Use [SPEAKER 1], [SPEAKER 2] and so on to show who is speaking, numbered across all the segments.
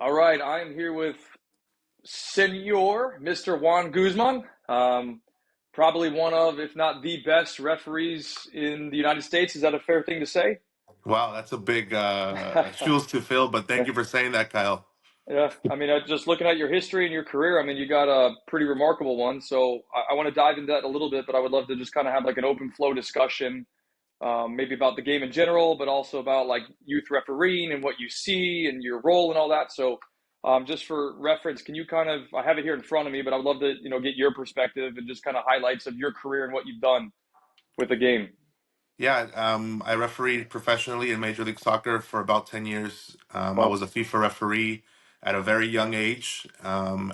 [SPEAKER 1] All right, I am here with Senor Mr. Juan Guzman, probably one of, if not the best referees in the United States. Is that a fair thing to say?
[SPEAKER 2] Wow, that's a big shoes to fill, but thank you for saying that, Kyle.
[SPEAKER 1] Yeah, I mean, just looking at your history and your career, I mean, you got a pretty remarkable one. So I want to dive into that a little bit, but I would love to just kind of have like an open flow discussion, maybe about the game in general, but also about like youth refereeing and what you see and your role and all that. So, just for reference, can you kind of, I have it here in front of me, but I would love to, get your perspective and just kind of highlights of your career and what you've done with the game.
[SPEAKER 2] Yeah, I refereed professionally in Major League Soccer for about 10 years. I
[SPEAKER 1] Well,
[SPEAKER 2] was a FIFA referee at a very young age,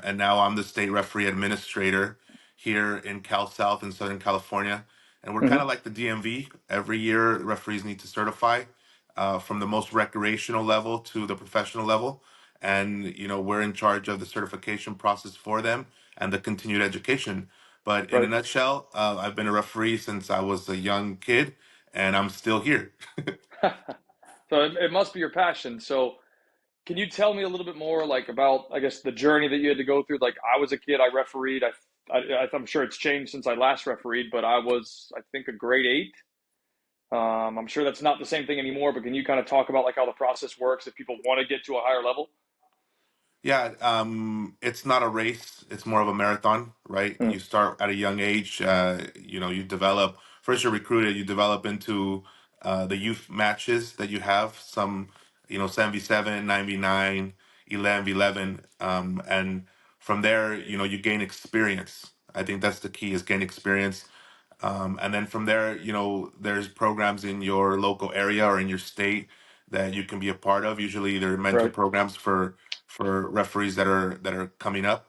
[SPEAKER 2] and now I'm the state referee administrator here in Cal South in Southern California. And we're kind of
[SPEAKER 1] hmm
[SPEAKER 2] like the DMV. Every year, referees need to certify from the most recreational level to the professional level. And, we're in charge of the certification process for them and the continued education. But in a
[SPEAKER 1] right.
[SPEAKER 2] nutshell, I've been a referee since I was a young kid and I'm still here.
[SPEAKER 1] So it must be your passion. So can you tell me a little bit more, like about, I guess, the journey that you had to go through? Like, I was a kid, I refereed. I'm sure it's changed since I last refereed, but I was, I think, a grade eight. I'm sure that's not the same thing anymore, but can you kind of talk about like how the process works if people want to get to a higher level?
[SPEAKER 2] Yeah, it's not a race. It's more of a marathon, right?
[SPEAKER 1] Mm,
[SPEAKER 2] You start at a young age. You develop, first you're recruited, you develop into the youth matches that you have, some, 7v7, 9v9, 11v11. And from there, you gain experience. I think that's the key is gain experience. And then from there, there's programs in your local area or in your state that you can be a part of. Usually, there are mentor
[SPEAKER 1] right.
[SPEAKER 2] programs for referees that are coming up.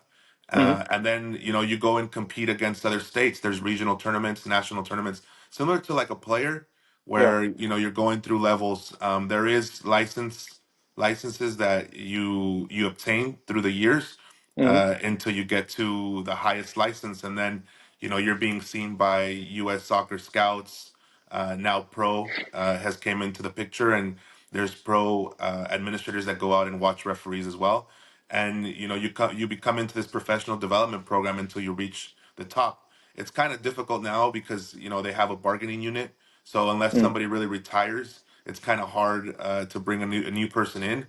[SPEAKER 1] hmm
[SPEAKER 2] And then you go and compete against other states. There's regional tournaments, national tournaments, similar to like a player
[SPEAKER 1] Yeah.
[SPEAKER 2] where you're going through levels. There is licenses that you obtain through the years
[SPEAKER 1] hmm
[SPEAKER 2] until you get to the highest license, and then you're being seen by U.S. soccer scouts. Now pro has came into the picture, and there's pro administrators that go out and watch referees as well. And you become into this professional development program until you reach the top. It's kind of difficult now because they have a bargaining unit. So unless
[SPEAKER 1] mm
[SPEAKER 2] somebody really retires, it's kind of hard to bring a new person in.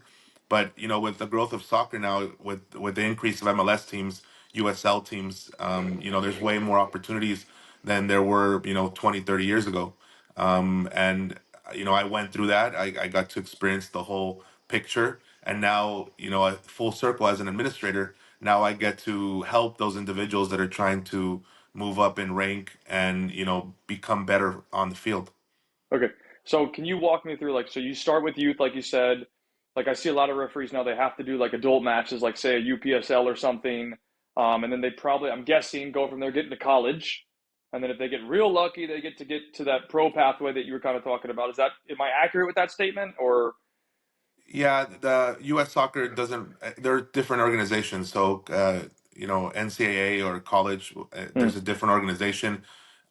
[SPEAKER 2] But with the growth of soccer now, with the increase of MLS teams, USL teams, there's way more opportunities than there were 20, 30 years ago. And I went through that. I got to experience the whole picture, and now a full circle as an administrator. Now I get to help those individuals that are trying to move up in rank and become better on the field.
[SPEAKER 1] Okay. So can you walk me through like, so you start with youth, like you said, like I see a lot of referees now, they have to do like adult matches, like say a UPSL or something. And then they probably, I'm guessing, go from there, get into college. And then if they get real lucky, they get to that pro pathway that you were kind of talking about. Is that, am I accurate with that statement or?
[SPEAKER 2] Yeah, the U.S. soccer doesn't. They're different organizations. So, NCAA or college, there's
[SPEAKER 1] Hmm,
[SPEAKER 2] a different organization.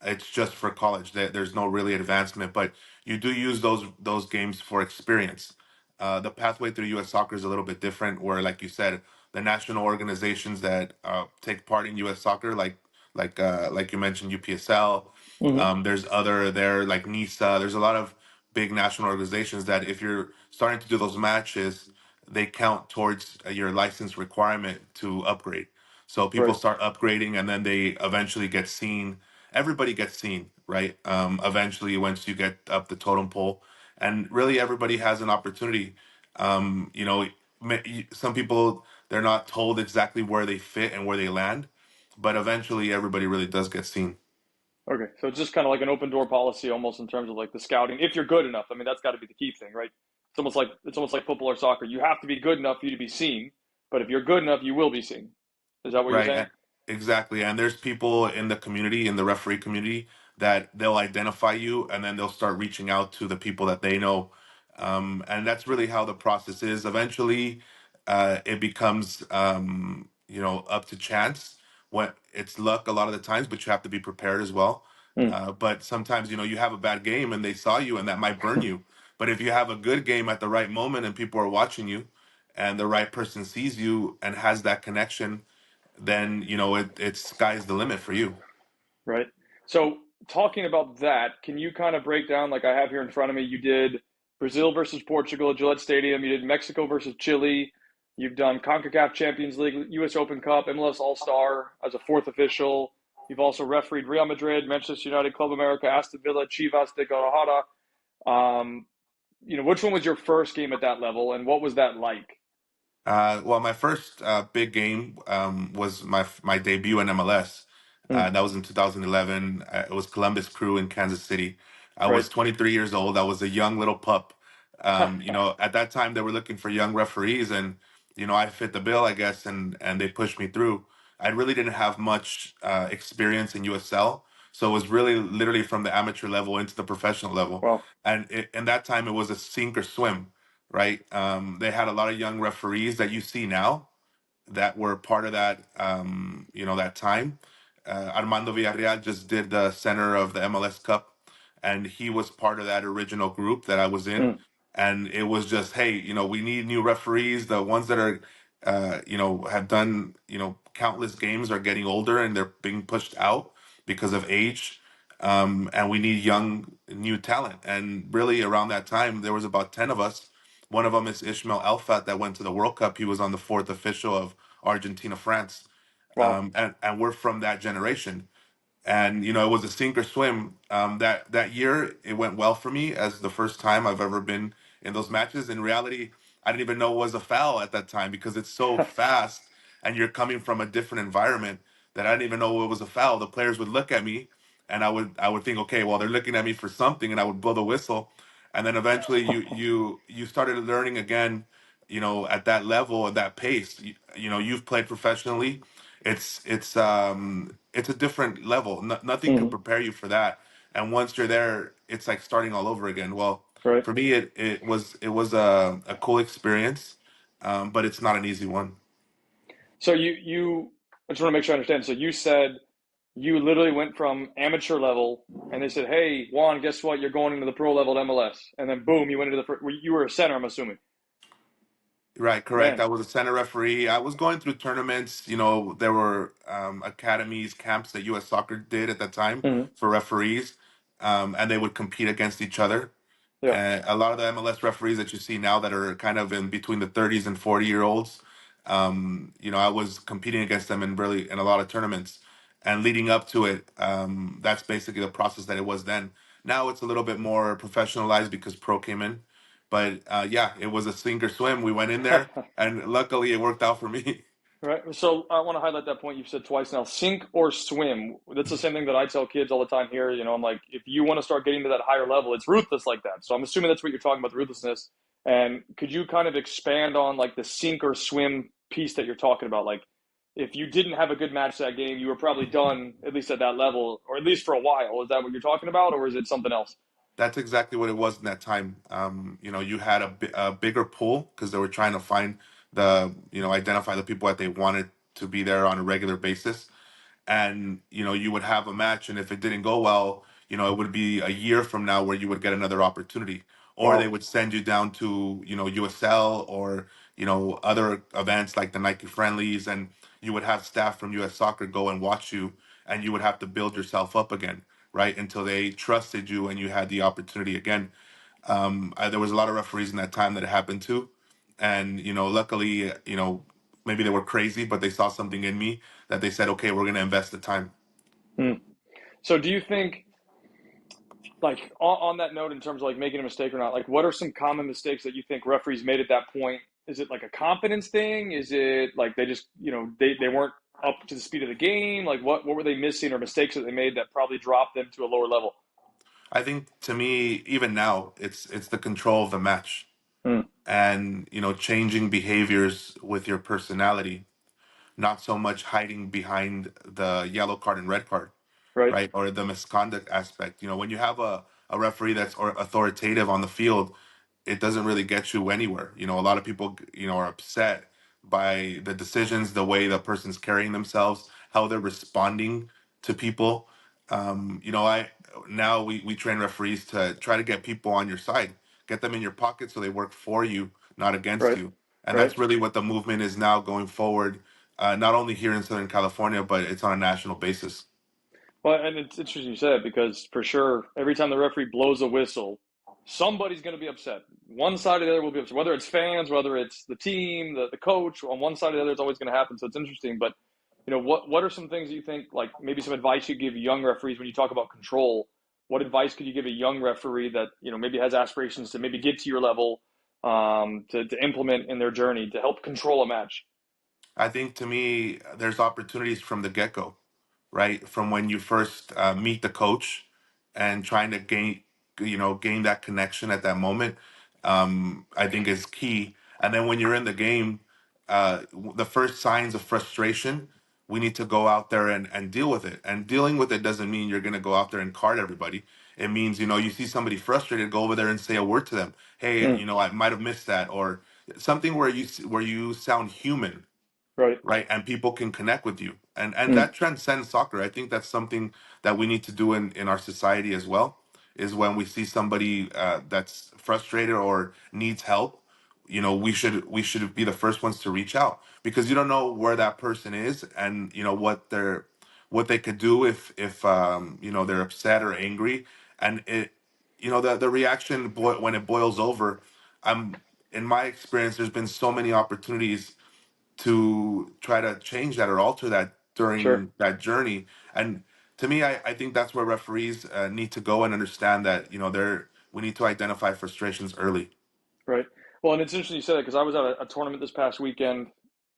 [SPEAKER 2] It's just for college. There's no really advancement, but you do use those games for experience. The pathway through U.S. soccer is a little bit different. Where, like you said, the national organizations that take part in U.S. soccer, like you mentioned, UPSL.
[SPEAKER 1] hmm,
[SPEAKER 2] There's other there like NISA. There's a lot of big national organizations that if you're starting to do those matches, they count towards your license requirement to upgrade. So people
[SPEAKER 1] right.
[SPEAKER 2] start upgrading and then they eventually get seen. Everybody gets seen, right? Eventually, once you get up the totem pole, and really everybody has an opportunity. Some people they're not told exactly where they fit and where they land, but eventually everybody really does get seen.
[SPEAKER 1] Okay. So it's just kind of like an open door policy almost in terms of like the scouting. If you're good enough, I mean, that's got to be the key thing, right? It's almost like football or soccer. You have to be good enough for you to be seen, but if you're good enough, you will be seen. Is that what you're
[SPEAKER 2] Right,
[SPEAKER 1] saying?
[SPEAKER 2] exactly. And there's people in the community, in the referee community, that they'll identify you and then they'll start reaching out to the people that they know. And that's really how the process is. Eventually, it becomes, up to chance. What it's luck a lot of the times, but you have to be prepared as well.
[SPEAKER 1] Hmm.
[SPEAKER 2] But sometimes, you have a bad game and they saw you and that might burn you. But if you have a good game at the right moment and people are watching you, and the right person sees you and has that connection, then it's sky's the limit for you.
[SPEAKER 1] Right. So talking about that, can you kind of break down, like I have here in front of me, you did Brazil versus Portugal at Gillette Stadium, you did Mexico versus Chile, you've done CONCACAF Champions League, US Open Cup, MLS All-Star as a fourth official. You've also refereed Real Madrid, Manchester United, Club America, Aston Villa, Chivas de Guadalajara. Um, which one was your first game at that level, and what was that like?
[SPEAKER 2] Well, my first big game was my debut in MLS.
[SPEAKER 1] Hmm.
[SPEAKER 2] That was in 2011. It was Columbus Crew in Kansas City. I
[SPEAKER 1] Right.
[SPEAKER 2] was 23 years old. I was a young little pup. At that time they were looking for young referees, and I fit the bill, I guess, and they pushed me through. I really didn't have much experience in USL, so it was really literally from the amateur level into the professional level.
[SPEAKER 1] Well,
[SPEAKER 2] And in that time, it was a sink or swim, right? They had a lot of young referees that you see now that were part of that, that time. Armando Villarreal just did the center of the MLS Cup, and he was part of that original group that I was in.
[SPEAKER 1] hmm,
[SPEAKER 2] And it was just, hey, we need new referees. The ones that are, have done, countless games are getting older and they're being pushed out because of age. And we need young, new talent. And really, around that time, there was about 10 of us. One of them is Ishmael Alfat that went to the World Cup. He was on the fourth official of Argentina, France,
[SPEAKER 1] wow.
[SPEAKER 2] and we're from that generation. And it was a sink or swim. That year, it went well for me as the first time I've ever been in those matches. In reality, I didn't even know it was a foul at that time because it's so fast, and you're coming from a different environment that I didn't even know it was a foul. The players would look at me, and I would think, okay, well, they're looking at me for something, and I would blow the whistle, and then eventually you started learning again, at that level, at that pace. You've played professionally. It's a different level. Nothing can
[SPEAKER 1] Hmm.
[SPEAKER 2] prepare you for that. And once you're there, it's like starting all over again. Well,
[SPEAKER 1] Right.
[SPEAKER 2] for me, it was a cool experience, but it's not an easy one.
[SPEAKER 1] So I just want to make sure I understand. So you said you literally went from amateur level, and they said, "Hey, Juan, guess what? You're going into the pro level at MLS." And then boom, you went into you were a center, I'm assuming.
[SPEAKER 2] Right, correct.
[SPEAKER 1] Man,
[SPEAKER 2] I was a center referee. I was going through tournaments. There were academies, camps that U.S. Soccer did at that time
[SPEAKER 1] hmm,
[SPEAKER 2] for referees, and they would compete against each other.
[SPEAKER 1] yeah,
[SPEAKER 2] A lot of the MLS referees that you see now that are kind of in between the 30s and 40-year-olds, I was competing against them in really in a lot of tournaments. And leading up to it, that's basically the process that it was then. Now it's a little bit more professionalized because pro came in. But yeah, it was a sink or swim. We went in there, and luckily it worked out for me.
[SPEAKER 1] right. So I want to highlight that point you've said twice now: sink or swim. That's the same thing that I tell kids all the time here. I'm like, if you want to start getting to that higher level, it's ruthless like that. So I'm assuming that's what you're talking about, the ruthlessness. And could you kind of expand on like the sink or swim piece that you're talking about? Like, if you didn't have a good match that game, you were probably done at least at that level, or at least for a while. Is that what you're talking about, or is it something else?
[SPEAKER 2] That's exactly what it was in that time. You had a bigger pool because they were trying to find identify the people that they wanted to be there on a regular basis. And you would have a match, and if it didn't go well, it would be a year from now where you would get another opportunity, or they
[SPEAKER 1] Wow.
[SPEAKER 2] would send you down to USL or other events like the Nike friendlies, and you would have staff from US Soccer go and watch you, and you would have to build yourself up again, right, until they trusted you and you had the opportunity again. There was a lot of referees in that time that it happened to, and luckily, maybe they were crazy, but they saw something in me that they said, okay, we're going to invest the time.
[SPEAKER 1] Hmm. So do you think, like on that note, in terms of like making a mistake or not, like what are some common mistakes that you think referees made at that point? Is it like a confidence thing? Is it like they just they weren't up to the speed of the game? Like what were they missing or mistakes that they made that probably dropped them to a lower level?
[SPEAKER 2] I think to me, even now, it's the control of the match
[SPEAKER 1] Hmm.
[SPEAKER 2] and changing behaviors with your personality, not so much hiding behind the yellow card and red card,
[SPEAKER 1] Right.
[SPEAKER 2] right? Or the misconduct aspect. When you have a referee that's or authoritative on the field, it doesn't really get you anywhere. A lot of people, are upset by the decisions, the way the person's carrying themselves, how they're responding to people. I now we train referees to try to get people on your side, get them in your pocket so they work for you, not against
[SPEAKER 1] Right.
[SPEAKER 2] you. And
[SPEAKER 1] right.
[SPEAKER 2] that's really what the movement is now going forward, not only here in Southern California, but it's on a national basis.
[SPEAKER 1] Well, and it's interesting you said it because for sure, every time the referee blows a whistle, somebody's going to be upset. One side or the other will be upset. Whether it's fans, whether it's the team, the coach, on one side or the other, it's always going to happen. So it's interesting. But what are some things you think, like maybe some advice you give young referees when you talk about control? What advice could you give a young referee that maybe has aspirations to maybe get to your level, to implement in their journey to help control a match?
[SPEAKER 2] I think to me, there's opportunities from the get go, right? From when you first meet the coach and trying to gain that connection at that moment, I think is key. And then when you're in the game, the first signs of frustration, we need to go out there and deal with it. And dealing with it doesn't mean you're going to go out there and card everybody. It means, you see somebody frustrated, go over there and say a word to them. Hey,
[SPEAKER 1] Mm,
[SPEAKER 2] I might have missed that, or something where you sound human,
[SPEAKER 1] right.
[SPEAKER 2] right? And people can connect with you, and
[SPEAKER 1] Mm,
[SPEAKER 2] that transcends soccer. I think that's something that we need to do in our society as well, is when we see somebody that's frustrated or needs help, we should be the first ones to reach out, because you don't know where that person is, and what they could do if they're upset or angry. And the reaction when it boils over, I'm in my experience, there's been so many opportunities to try to change that or alter that
[SPEAKER 1] sure.
[SPEAKER 2] during that journey. And to me, I think that's where referees need to go and understand that we need to identify frustrations early.
[SPEAKER 1] Right. Well, and it's interesting you said that because I was at a tournament this past weekend.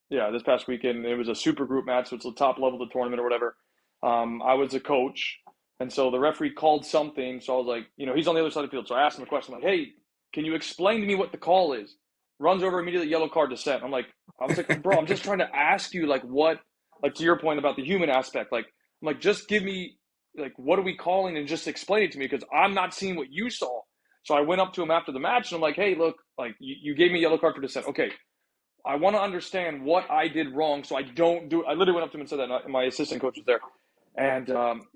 [SPEAKER 1] Yeah, this past weekend it was a super group match, so it's the top level of the tournament or whatever. I was a coach, and so the referee called something. So I was like, he's on the other side of the field. So I asked him a question. I'm like, hey, can you explain to me what the call is? Runs over immediately, yellow card to set. I was like, bro, I'm just trying to ask you, like, what, like to your point about the human aspect. Like, I'm like, just give me, like, what are we calling, and just explain it to me because I'm not seeing what you saw. So I went up to him after the match and I'm like, hey, look, like you gave me a yellow card for dissent. Okay, I want to understand what I did wrong so I don't do it. I literally went up to him and said that, and my assistant coach was there. And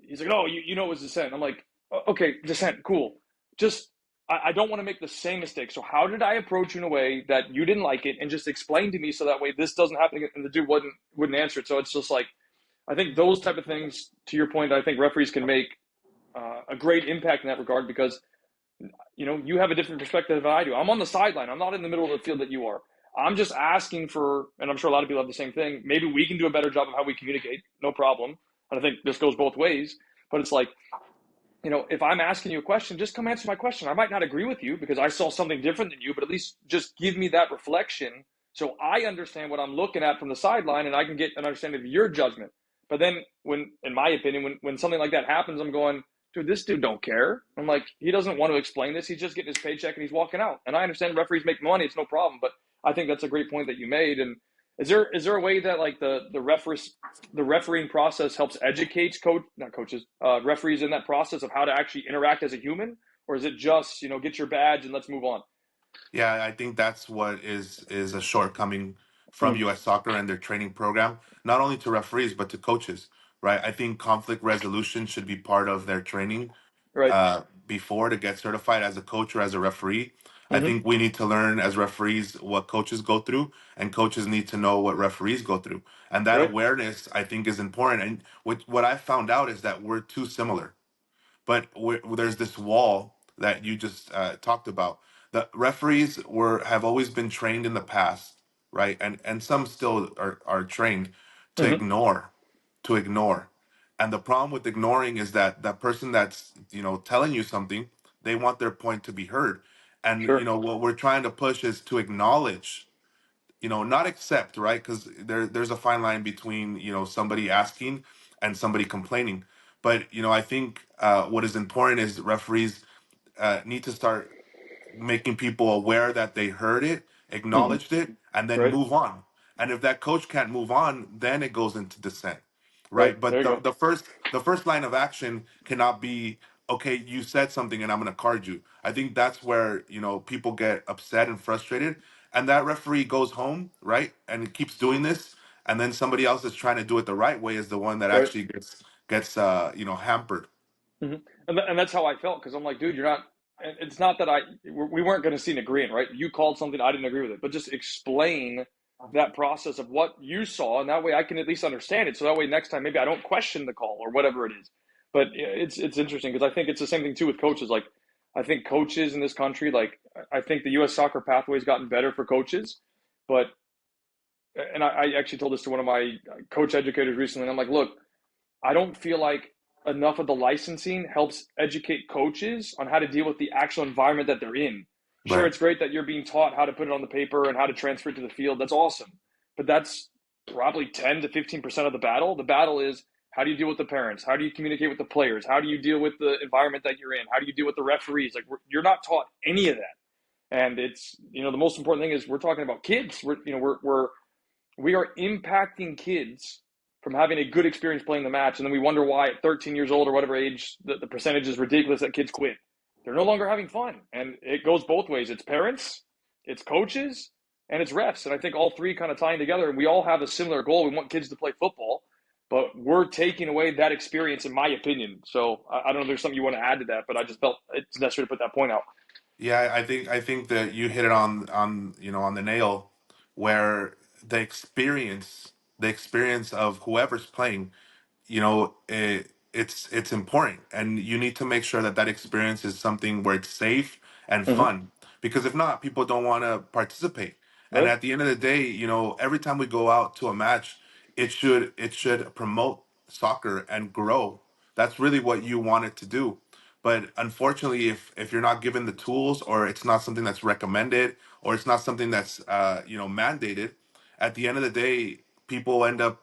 [SPEAKER 1] he's like, oh, you know it was dissent. I'm like, okay, dissent, cool. Just, I don't want to make the same mistake. So how did I approach you in a way that you didn't like it, and just explain to me so that way this doesn't happen again? And the dude wouldn't answer it. So it's just like, I think those type of things, to your point, I think referees can make a great impact in that regard because you have a different perspective than I do. I'm on the sideline. I'm not in the middle of the field that you are. I'm just asking for, and I'm sure a lot of people have the same thing. Maybe we can do a better job of how we communicate. No problem. And I think this goes both ways. But it's like, if I'm asking you a question, just come answer my question. I might not agree with you because I saw something different than you, but at least just give me that reflection so I understand what I'm looking at from the sideline and I can get an understanding of your judgment. But then in my opinion, when something like that happens, I'm going, dude, this dude don't care. I'm like, he doesn't want to explain this. He's just getting his paycheck and he's walking out. And I understand referees make money. It's no problem. But I think that's a great point that you made. And is there a way that like the refereeing process helps educate not coaches, referees in that process of how to actually interact as a human, or is it just get your badge and let's move on?
[SPEAKER 2] Yeah, I think that's what is a shortcoming from
[SPEAKER 1] Mm,
[SPEAKER 2] U.S. Soccer and their training program, not only to referees but to coaches, right? I think conflict resolution should be part of their training
[SPEAKER 1] right.
[SPEAKER 2] before to get certified as a coach or as a referee. I
[SPEAKER 1] Mm-hmm.
[SPEAKER 2] think we need to learn as referees what coaches go through, and coaches need to know what referees go through. And that
[SPEAKER 1] Right.
[SPEAKER 2] awareness, I think, is important. And what I found out is that we're too similar, but there's this wall that you just talked about. The referees have always been trained in the past, right? And some still are trained to
[SPEAKER 1] Mm-hmm.
[SPEAKER 2] ignore. And the problem with ignoring is that that person that's telling you something, they want their point to be heard. And
[SPEAKER 1] Sure.
[SPEAKER 2] what we're trying to push is to acknowledge, not accept, right? Because there's a fine line between somebody asking and somebody complaining. But I think what is important is referees need to start making people aware that they heard it,
[SPEAKER 1] Mm-hmm.
[SPEAKER 2] acknowledged it, and then
[SPEAKER 1] Right.
[SPEAKER 2] move on. And if that coach can't move on, then it goes into dissent,
[SPEAKER 1] Right.
[SPEAKER 2] right? But
[SPEAKER 1] There you
[SPEAKER 2] the,
[SPEAKER 1] go.
[SPEAKER 2] the first line of action cannot be, okay, you said something and I'm going to card you. I think that's where people get upset and frustrated, and that referee goes home, right, and keeps doing this, and then somebody else is trying to do it the right way is the one that
[SPEAKER 1] Right.
[SPEAKER 2] actually gets hampered.
[SPEAKER 1] Mm-hmm. And that's how I felt because I'm like, dude, you're not. and it's not that we weren't going to see an agreement, right? You called something, I didn't agree with it, but just explain that process of what you saw, and that way I can at least understand it. So that way next time maybe I don't question the call or whatever it is. But it's interesting because I think it's the same thing too with coaches. Like I think coaches in this country, like I think the U.S. soccer pathway has gotten better for coaches, but and I actually told this to one of my coach educators recently. And I'm like, look, I don't feel like enough of the licensing helps educate coaches on how to deal with the actual environment that they're in. Sure,
[SPEAKER 2] Right.
[SPEAKER 1] it's great that you're being taught how to put it on the paper and how to transfer it to the field. That's awesome. But that's probably 10 to 15% of the battle. The battle is how do you deal with the parents? How do you communicate with the players? How do you deal with the environment that you're in? How do you deal with the referees? Like you're not taught any of that. And it's, the most important thing is we're talking about kids. We are impacting kids from having a good experience playing the match, and then we wonder why at 13 years old or whatever age the percentage is ridiculous that kids quit. They're no longer having fun, and it goes both ways. It's parents, it's coaches, and it's refs, and I think all three kind of tying together. And we all have a similar goal. We want kids to play football, but we're taking away that experience, in my opinion. So I don't know if there's something you want to add to that, but I just felt it's necessary to put that point out.
[SPEAKER 2] Yeah, I think that you hit it on on the nail, where the experience of whoever's playing, it's important, and you need to make sure that that experience is something where it's safe and
[SPEAKER 1] Mm-hmm.
[SPEAKER 2] fun, because if not, people don't want to participate. And
[SPEAKER 1] Right,
[SPEAKER 2] at the end of the day, every time we go out to a match, it should promote soccer and grow. That's really what you want it to do. But unfortunately, if you're not given the tools, or it's not something that's recommended, or it's not something that's mandated, at the end of the day, people end up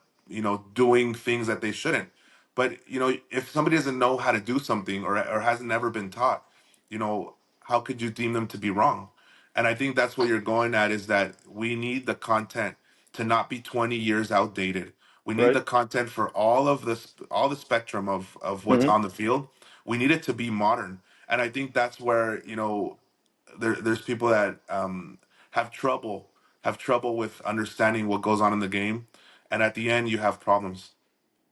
[SPEAKER 2] doing things that they shouldn't. But if somebody doesn't know how to do something, or hasn't ever been taught, how could you deem them to be wrong? And I think that's what you're going at, is that we need the content to not be 20 years outdated. We need
[SPEAKER 1] right.
[SPEAKER 2] the content for all the spectrum of what's
[SPEAKER 1] Mm-hmm.
[SPEAKER 2] on the field. We need it to be modern. And I think that's where, there's people that have trouble have trouble with understanding what goes on in the game. And at the end, you have problems.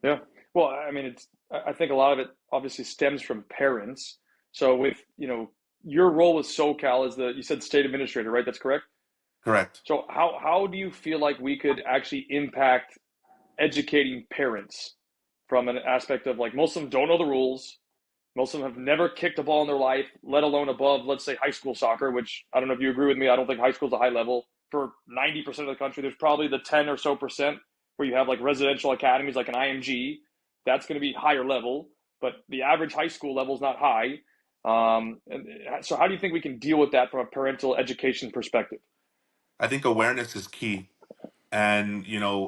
[SPEAKER 1] Yeah. Well, I mean, I think a lot of it obviously stems from parents. So with, your role with SoCal is you said state administrator, right? That's correct.
[SPEAKER 2] Correct.
[SPEAKER 1] So how do you feel like we could actually impact educating parents from an aspect of like most of them don't know the rules. Most of them have never kicked a ball in their life, let alone above, let's say, high school soccer, which I don't know if you agree with me. I don't think high school is a high level. For 90% of the country, there's probably the 10 or so percent where you have like residential academies like an IMG. That's going to be higher level, but the average high school level is not high. And so, how do you think we can deal with that from a parental education perspective?
[SPEAKER 2] I think awareness is key. And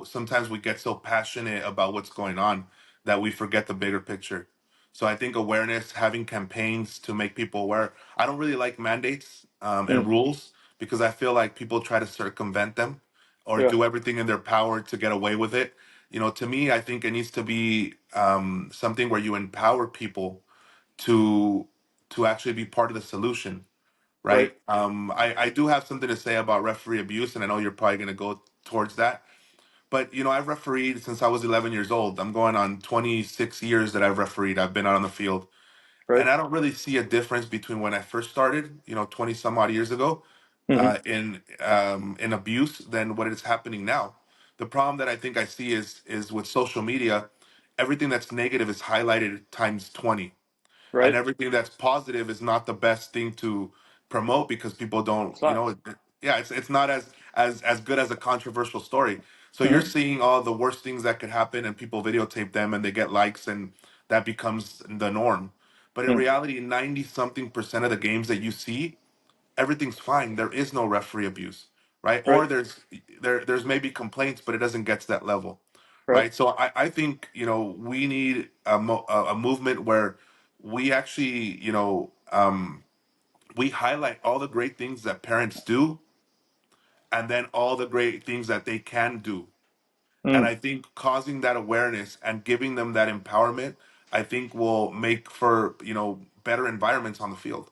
[SPEAKER 2] sometimes we get so passionate about what's going on that we forget the bigger picture. So I think awareness, having campaigns to make people aware. I don't really like mandates and
[SPEAKER 1] Mm,
[SPEAKER 2] rules, because I feel like people try to circumvent them, or
[SPEAKER 1] yeah,
[SPEAKER 2] do everything in their power to get away with it. To me, I think it needs to be something where you empower people to actually be part of the solution,
[SPEAKER 1] right,
[SPEAKER 2] right? I do have something to say about referee abuse, and I know you're probably going to go towards that. But I've refereed since I was 11 years old. I'm going on 26 years that I've refereed. I've been out on the field,
[SPEAKER 1] right.
[SPEAKER 2] and I don't really see a difference between when I first started, 20 some odd years ago,
[SPEAKER 1] Mm-hmm.
[SPEAKER 2] in abuse, than what is happening now. The problem that I think I see is with social media. Everything that's negative is highlighted times 20, and
[SPEAKER 1] Right.
[SPEAKER 2] everything that's positive is not the best thing to promote, because people don't,
[SPEAKER 1] It's not.
[SPEAKER 2] yeah, it's not as good as a controversial story. So you're
[SPEAKER 1] Mm-hmm.
[SPEAKER 2] seeing all the worst things that could happen, and people videotape them, and they get likes, and that becomes the norm. But in
[SPEAKER 1] Mm,
[SPEAKER 2] reality, 90 something percent of the games that you see, everything's fine. There is no referee abuse, right?
[SPEAKER 1] right.
[SPEAKER 2] Or there's maybe complaints, but it doesn't get to that level,
[SPEAKER 1] Right.
[SPEAKER 2] right? So I think we need a movement where we actually we highlight all the great things that parents do, and then all the great things that they can do. And
[SPEAKER 1] Mm.
[SPEAKER 2] I think causing that awareness and giving them that empowerment, I think will make for better environments on the field.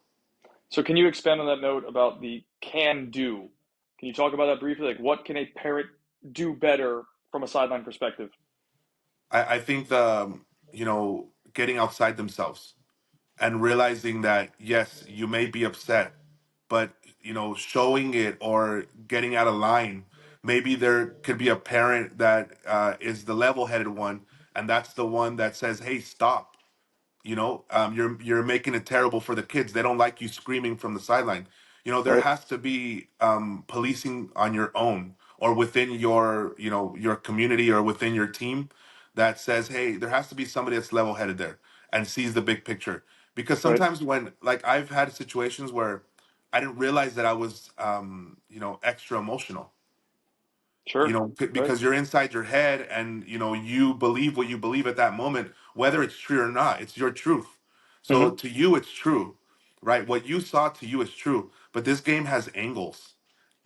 [SPEAKER 1] So can you expand on that note about the can do? Can you talk about that briefly? Like what can a parent do better from a sideline perspective?
[SPEAKER 2] I think the getting outside themselves, and realizing that yes, you may be upset, but showing it or getting out of line. Maybe there could be a parent that is the level-headed one, and that's the one that says, "Hey, stop." You're making it terrible for the kids. They don't like you screaming from the sideline. There
[SPEAKER 1] Right.
[SPEAKER 2] has to be policing on your own or within your your community or within your team that says, hey, there has to be somebody that's level headed there and sees the big picture. Because
[SPEAKER 1] Right.
[SPEAKER 2] sometimes when, like, I've had situations where I didn't realize that I was extra emotional,
[SPEAKER 1] Sure. Right.
[SPEAKER 2] because you're inside your head, and you believe what you believe at that moment, whether it's true or not. It's your truth. So
[SPEAKER 1] Hmm.
[SPEAKER 2] to you it's true, right? What you saw, to you is true, but this game has angles,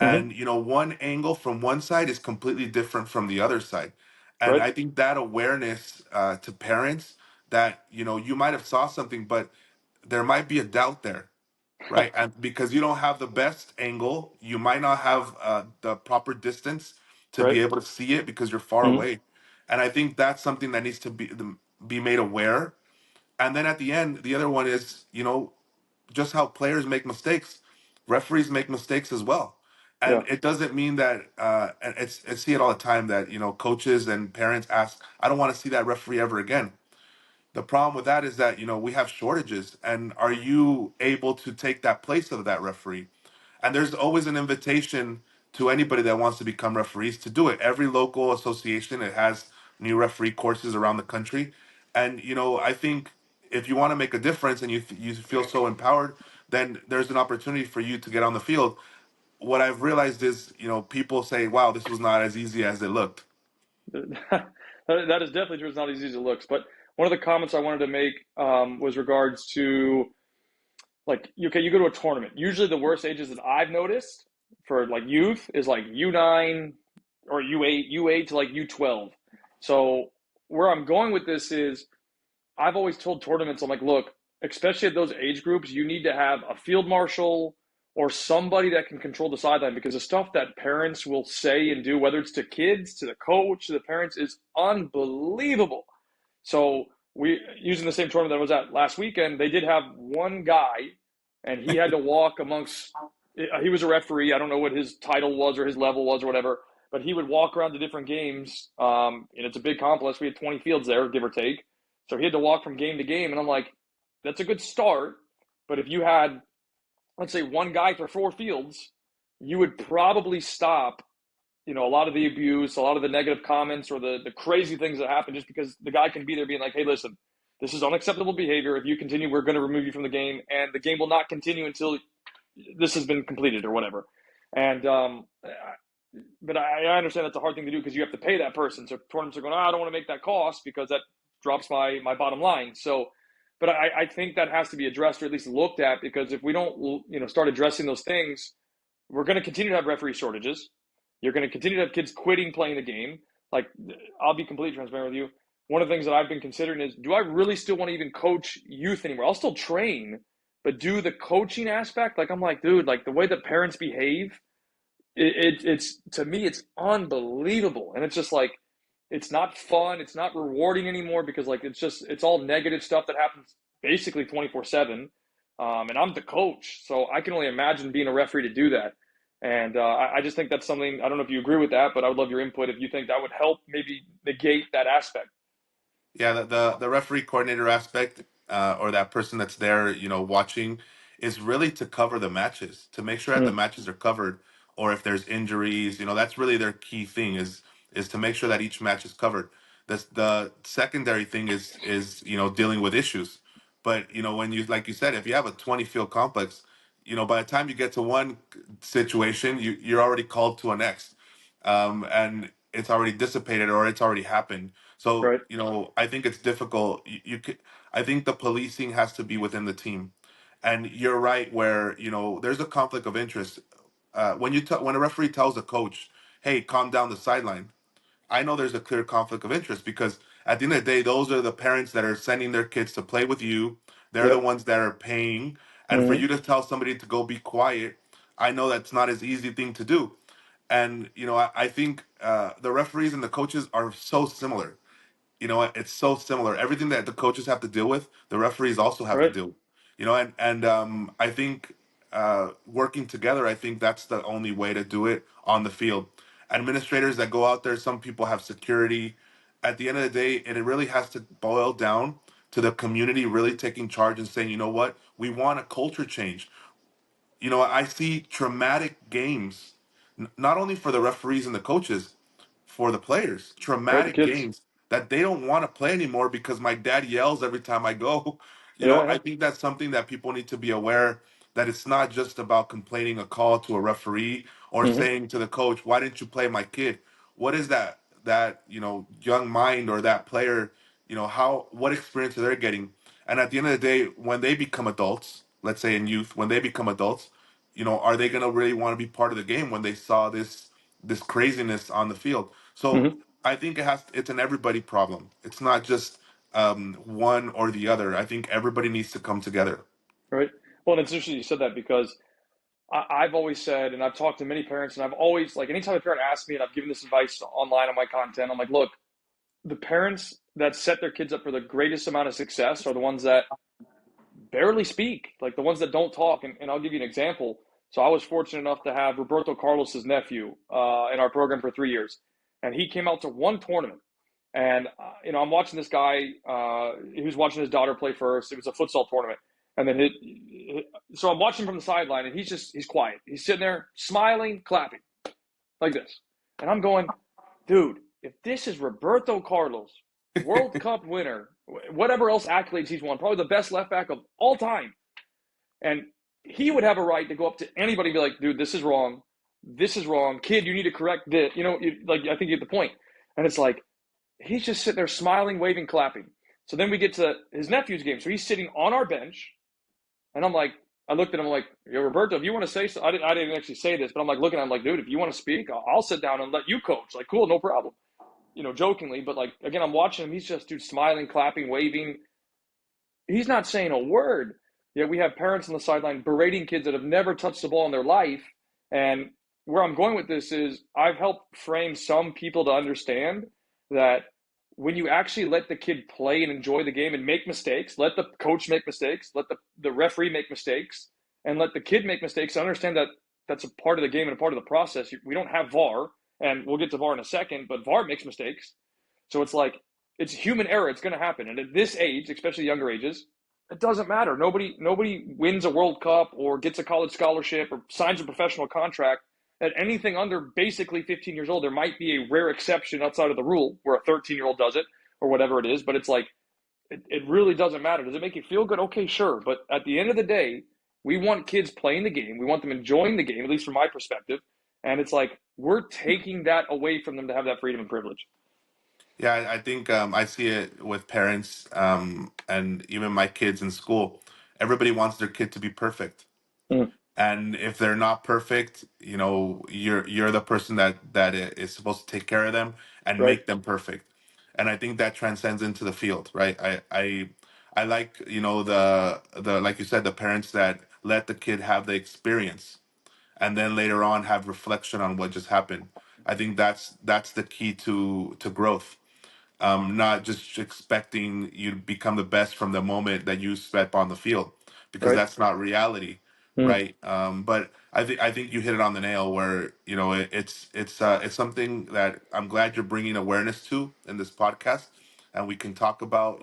[SPEAKER 1] Hmm.
[SPEAKER 2] and one angle from one side is completely different from the other side. And
[SPEAKER 1] Right.
[SPEAKER 2] I think that awareness, to parents, that you might have saw something, but there might be a doubt there, right? And because you don't have the best angle, you might not have the proper distance to
[SPEAKER 1] Right.
[SPEAKER 2] be able to see it because you're far
[SPEAKER 1] Hmm.
[SPEAKER 2] away. And I think that's something that needs to be made aware. And then at the end, the other one is, just how players make mistakes, referees make mistakes as well.
[SPEAKER 1] Yeah.
[SPEAKER 2] And it doesn't mean that, and I see it all the time, that coaches and parents ask, I don't want to see that referee ever again. The problem with that is that we have shortages, and are you able to take that place of that referee? And there's always an invitation to anybody that wants to become referees to do it. Every local association, it has new referee courses around the country, and I think if you want to make a difference and you feel so empowered, then there's an opportunity for you to get on the field. What I've realized is, people say, "Wow, this was not as easy as it looked."
[SPEAKER 1] That is definitely true. It's not as easy as it looks. But one of the comments I wanted to make was regards to like, okay, you go to a tournament. Usually, the worst ages that I've noticed for like youth is like U9 or U8 to like U12. So where I'm going with this is I've always told tournaments, I'm like, look, especially at those age groups, you need to have a field marshal or somebody that can control the sideline, because the stuff that parents will say and do, whether it's to kids, to the coach, to the parents, is unbelievable. So we, using the same tournament that I was at last weekend, they did have one guy, and he had to walk amongst. He was a referee. I don't know what his title was or his level was or whatever, but he would walk around the different games. And it's a big complex. We had 20 fields there, give or take. So he had to walk from game to game, and I'm like, that's a good start. But if you had, let's say, one guy for four fields, you would probably stop, a lot of the abuse, a lot of the negative comments, or the crazy things that happen, just because the guy can be there being like, hey, listen, this is unacceptable behavior. If you continue, we're going to remove you from the game, and the game will not continue until this has been completed or whatever. And but I understand that's a hard thing to do because you have to pay that person. So tournaments are going, oh, I don't want to make that cost because that drops my bottom line. So, but I think that has to be addressed or at least looked at, because if we don't start addressing those things, we're going to continue to have referee shortages. You're going to continue to have kids quitting playing the game. Like, I'll be completely transparent with you. One of the things that I've been considering is, do I really still want to even coach youth anymore? I'll still train, but do the coaching aspect. Like, I'm like, dude, like the way that parents behave, it's to me, it's unbelievable. And it's just like, it's not fun. It's not rewarding anymore, because like, it's all negative stuff that happens basically 24/7. And I'm the coach, so I can only imagine being a referee to do that. And I just think that's something, I don't know if you agree with that, but I would love your input if you think that would help maybe negate that aspect.
[SPEAKER 2] Yeah, the referee coordinator aspect, or that person that's there, watching, is really to cover the matches, to make sure that the
[SPEAKER 1] Mm,
[SPEAKER 2] matches are covered, or if there's injuries, that's really their key thing, is to make sure that each match is covered. The secondary thing is dealing with issues. But when you, like you said, if you have a 20 field complex, by the time you get to one situation, you're already called to a next, and it's already dissipated or it's already happened. So,
[SPEAKER 1] right.
[SPEAKER 2] I think it's difficult. You could, I think the policing has to be within the team. And you're right, where, there's a conflict of interest. When a referee tells a coach, hey, calm down the sideline, I know there's a clear conflict of interest, because at the end of the day, those are the parents that are sending their kids to play with you. They're the
[SPEAKER 1] Yep.
[SPEAKER 2] ones that are paying. And for
[SPEAKER 1] Hmm.
[SPEAKER 2] you to tell somebody to go be quiet, I know that's not as easy thing to do. And, I think the referees and the coaches are so similar. It's so similar. Everything that the coaches have to deal with, the referees also have to
[SPEAKER 1] Right.
[SPEAKER 2] deal with. I think working together, I think that's the only way to do it on the field. Administrators that go out there, some people have security. At the end of the day, and it really has to boil down to the community really taking charge and saying, you know what, we want a culture change. I see traumatic games, not only for the referees and the coaches, for the players,
[SPEAKER 1] Right, the
[SPEAKER 2] traumatic
[SPEAKER 1] kids.
[SPEAKER 2] games that they don't want to play anymore because my dad yells every time I go.
[SPEAKER 1] Yeah,
[SPEAKER 2] I
[SPEAKER 1] yeah.
[SPEAKER 2] think that's something that people need to be aware that it's not just about complaining a call to a referee or
[SPEAKER 1] Hmm.
[SPEAKER 2] saying to the coach, "Why didn't you play my kid?" What is that young mind or that player, how what experience are they getting? And at the end of the day, when they become adults, let's say in youth, when they become adults, are they going to really want to be part of the game when they saw this craziness on the field? So
[SPEAKER 1] Hmm.
[SPEAKER 2] I think it's an everybody problem. It's not just one or the other. I think everybody needs to come together.
[SPEAKER 1] Right. Well, and it's interesting you said that because I've always said, and I've talked to many parents, and I've always, like, anytime a parent asks me, and I've given this advice online on my content, I'm like, look, the parents that set their kids up for the greatest amount of success are the ones that barely speak, like the ones that don't talk. And I'll give you an example. So I was fortunate enough to have Roberto Carlos's nephew in our program for 3 years, and he came out to one tournament. And I'm watching this guy. He was watching his daughter play first. It was a futsal tournament, and then so I'm watching from the sideline, and he's quiet. He's sitting there smiling, clapping like this, and I'm going, dude, if this is Roberto Carlos, World Cup winner, whatever else accolades he's won, probably the best left back of all time, and he would have a right to go up to anybody and be like, dude, this is wrong. This is wrong. Kid, you need to correct this. Like, I think you get the point. And it's like, he's just sitting there smiling, waving, clapping. So then we get to his nephew's game. So he's sitting on our bench. And I'm like, I looked at him like, yo, Roberto, if you want to say so, I didn't actually say this, but I'm like looking at him like, dude, if you want to speak, I'll sit down and let you coach. Like, cool, no problem. Jokingly, but like, again, I'm watching him. He's just, dude, smiling, clapping, waving. He's not saying a word. Yet we have parents on the sideline berating kids that have never touched the ball in their life. And where I'm going with this is I've helped frame some people to understand that when you actually let the kid play and enjoy the game and make mistakes, let the coach make mistakes, let the referee make mistakes, and let the kid make mistakes, understand that that's a part of the game and a part of the process. We don't have VAR, and we'll get to VAR in a second, but VAR makes mistakes. So it's like, it's human error. It's going to happen. And at this age, especially younger ages, it doesn't matter. Nobody wins a World Cup or gets a college scholarship or signs a professional contract at anything under basically 15 years old. There might be a rare exception outside of the rule where a 13-year-old does it or whatever it is, but it's like, it really doesn't matter. Does it make you feel good? Okay, sure. But at the end of the day, we want kids playing the game. We want them enjoying the game, at least from my perspective. And it's like, we're taking that away from them to have that freedom and privilege.
[SPEAKER 2] Yeah, I think I see it with parents and even my kids in school. Everybody wants their kid to be perfect.
[SPEAKER 1] Mm,
[SPEAKER 2] And if they're not perfect, you're the person that is supposed to take care of them and
[SPEAKER 1] right,
[SPEAKER 2] make them perfect. And I think that transcends into the field, right? I like, the like you said, the parents that let the kid have the experience and then later on have reflection on what just happened. I think that's the key to growth, not just expecting you to become the best from the moment that you step on the field, because
[SPEAKER 1] right.
[SPEAKER 2] that's not reality,
[SPEAKER 1] Mm,
[SPEAKER 2] right? But I think you hit it on the nail where it's something that I'm glad you're bringing awareness to in this podcast, and we can talk about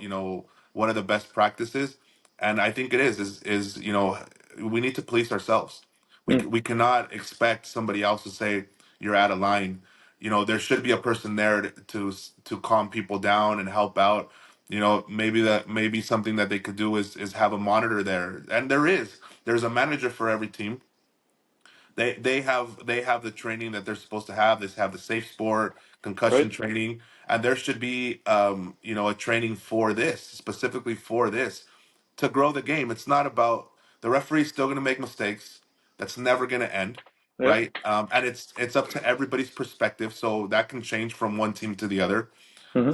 [SPEAKER 2] what are the best practices, and I think it is we need to police ourselves.
[SPEAKER 1] mm,
[SPEAKER 2] We cannot expect somebody else to say you're out of line. There should be a person there to calm people down and help out. Maybe something that they could do is have a monitor there, and there's a manager for every team. They have the training that they're supposed to have. They have the safe sport concussion
[SPEAKER 1] right.
[SPEAKER 2] training, and there should be a training for this, specifically for this, to grow the game. It's not about the referee's still going to make mistakes. That's never going to end,
[SPEAKER 1] Yeah.
[SPEAKER 2] right? And it's up to everybody's perspective, so that can change from one team to the other.
[SPEAKER 1] Hmm.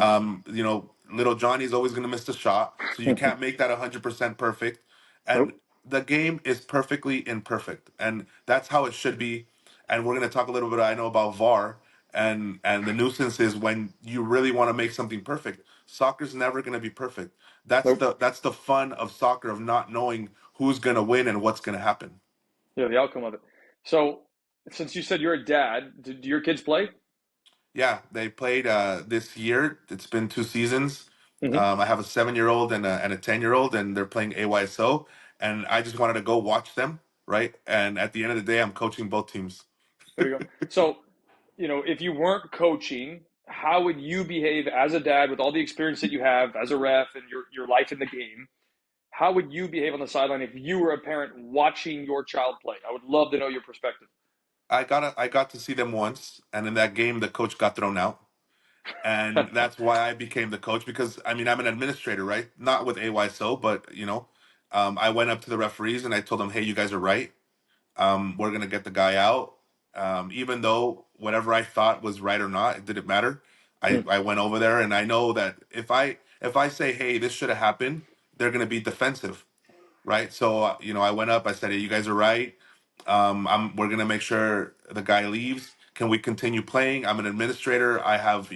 [SPEAKER 2] Little Johnny's always going to miss the shot, so you can't make that 100% perfect. And
[SPEAKER 1] Nope.
[SPEAKER 2] the game is perfectly imperfect, and that's how it should be. And we're going to talk a little bit, I know, about VAR, And the nuisance is when you really want to make something perfect. Soccer's never going to be perfect.
[SPEAKER 1] Nope.
[SPEAKER 2] That's the fun of soccer, of not knowing who's going to win and what's going to happen.
[SPEAKER 1] Yeah, the outcome of it. So, since you said you're a dad, do your kids play?
[SPEAKER 2] Yeah, they played this year. It's been 2 seasons.
[SPEAKER 1] Hmm.
[SPEAKER 2] I have a 7 year old and a 10 year old, and they're playing AYSO. And I just wanted to go watch them, right? And at the end of the day, I'm coaching both teams.
[SPEAKER 1] There you go. So, if you weren't coaching, how would you behave as a dad with all the experience that you have as a ref and your life in the game? How would you behave on the sideline if you were a parent watching your child play? I would love to know your perspective.
[SPEAKER 2] I got to see them once, and in that game, the coach got thrown out. And that's why I became the coach, because I mean I'm an administrator, right? Not with AYSO, but I went up to the referees and I told them, "Hey, you guys are right. We're gonna get the guy out." Even though whatever I thought was right or not, it didn't matter.
[SPEAKER 1] Mm,
[SPEAKER 2] I went over there, and I know that if I say, "Hey, this should have happened," they're gonna be defensive, right? So I went up. I said, "Hey, you guys are right. We're gonna make sure the guy leaves. Can we continue playing? I'm an administrator. I have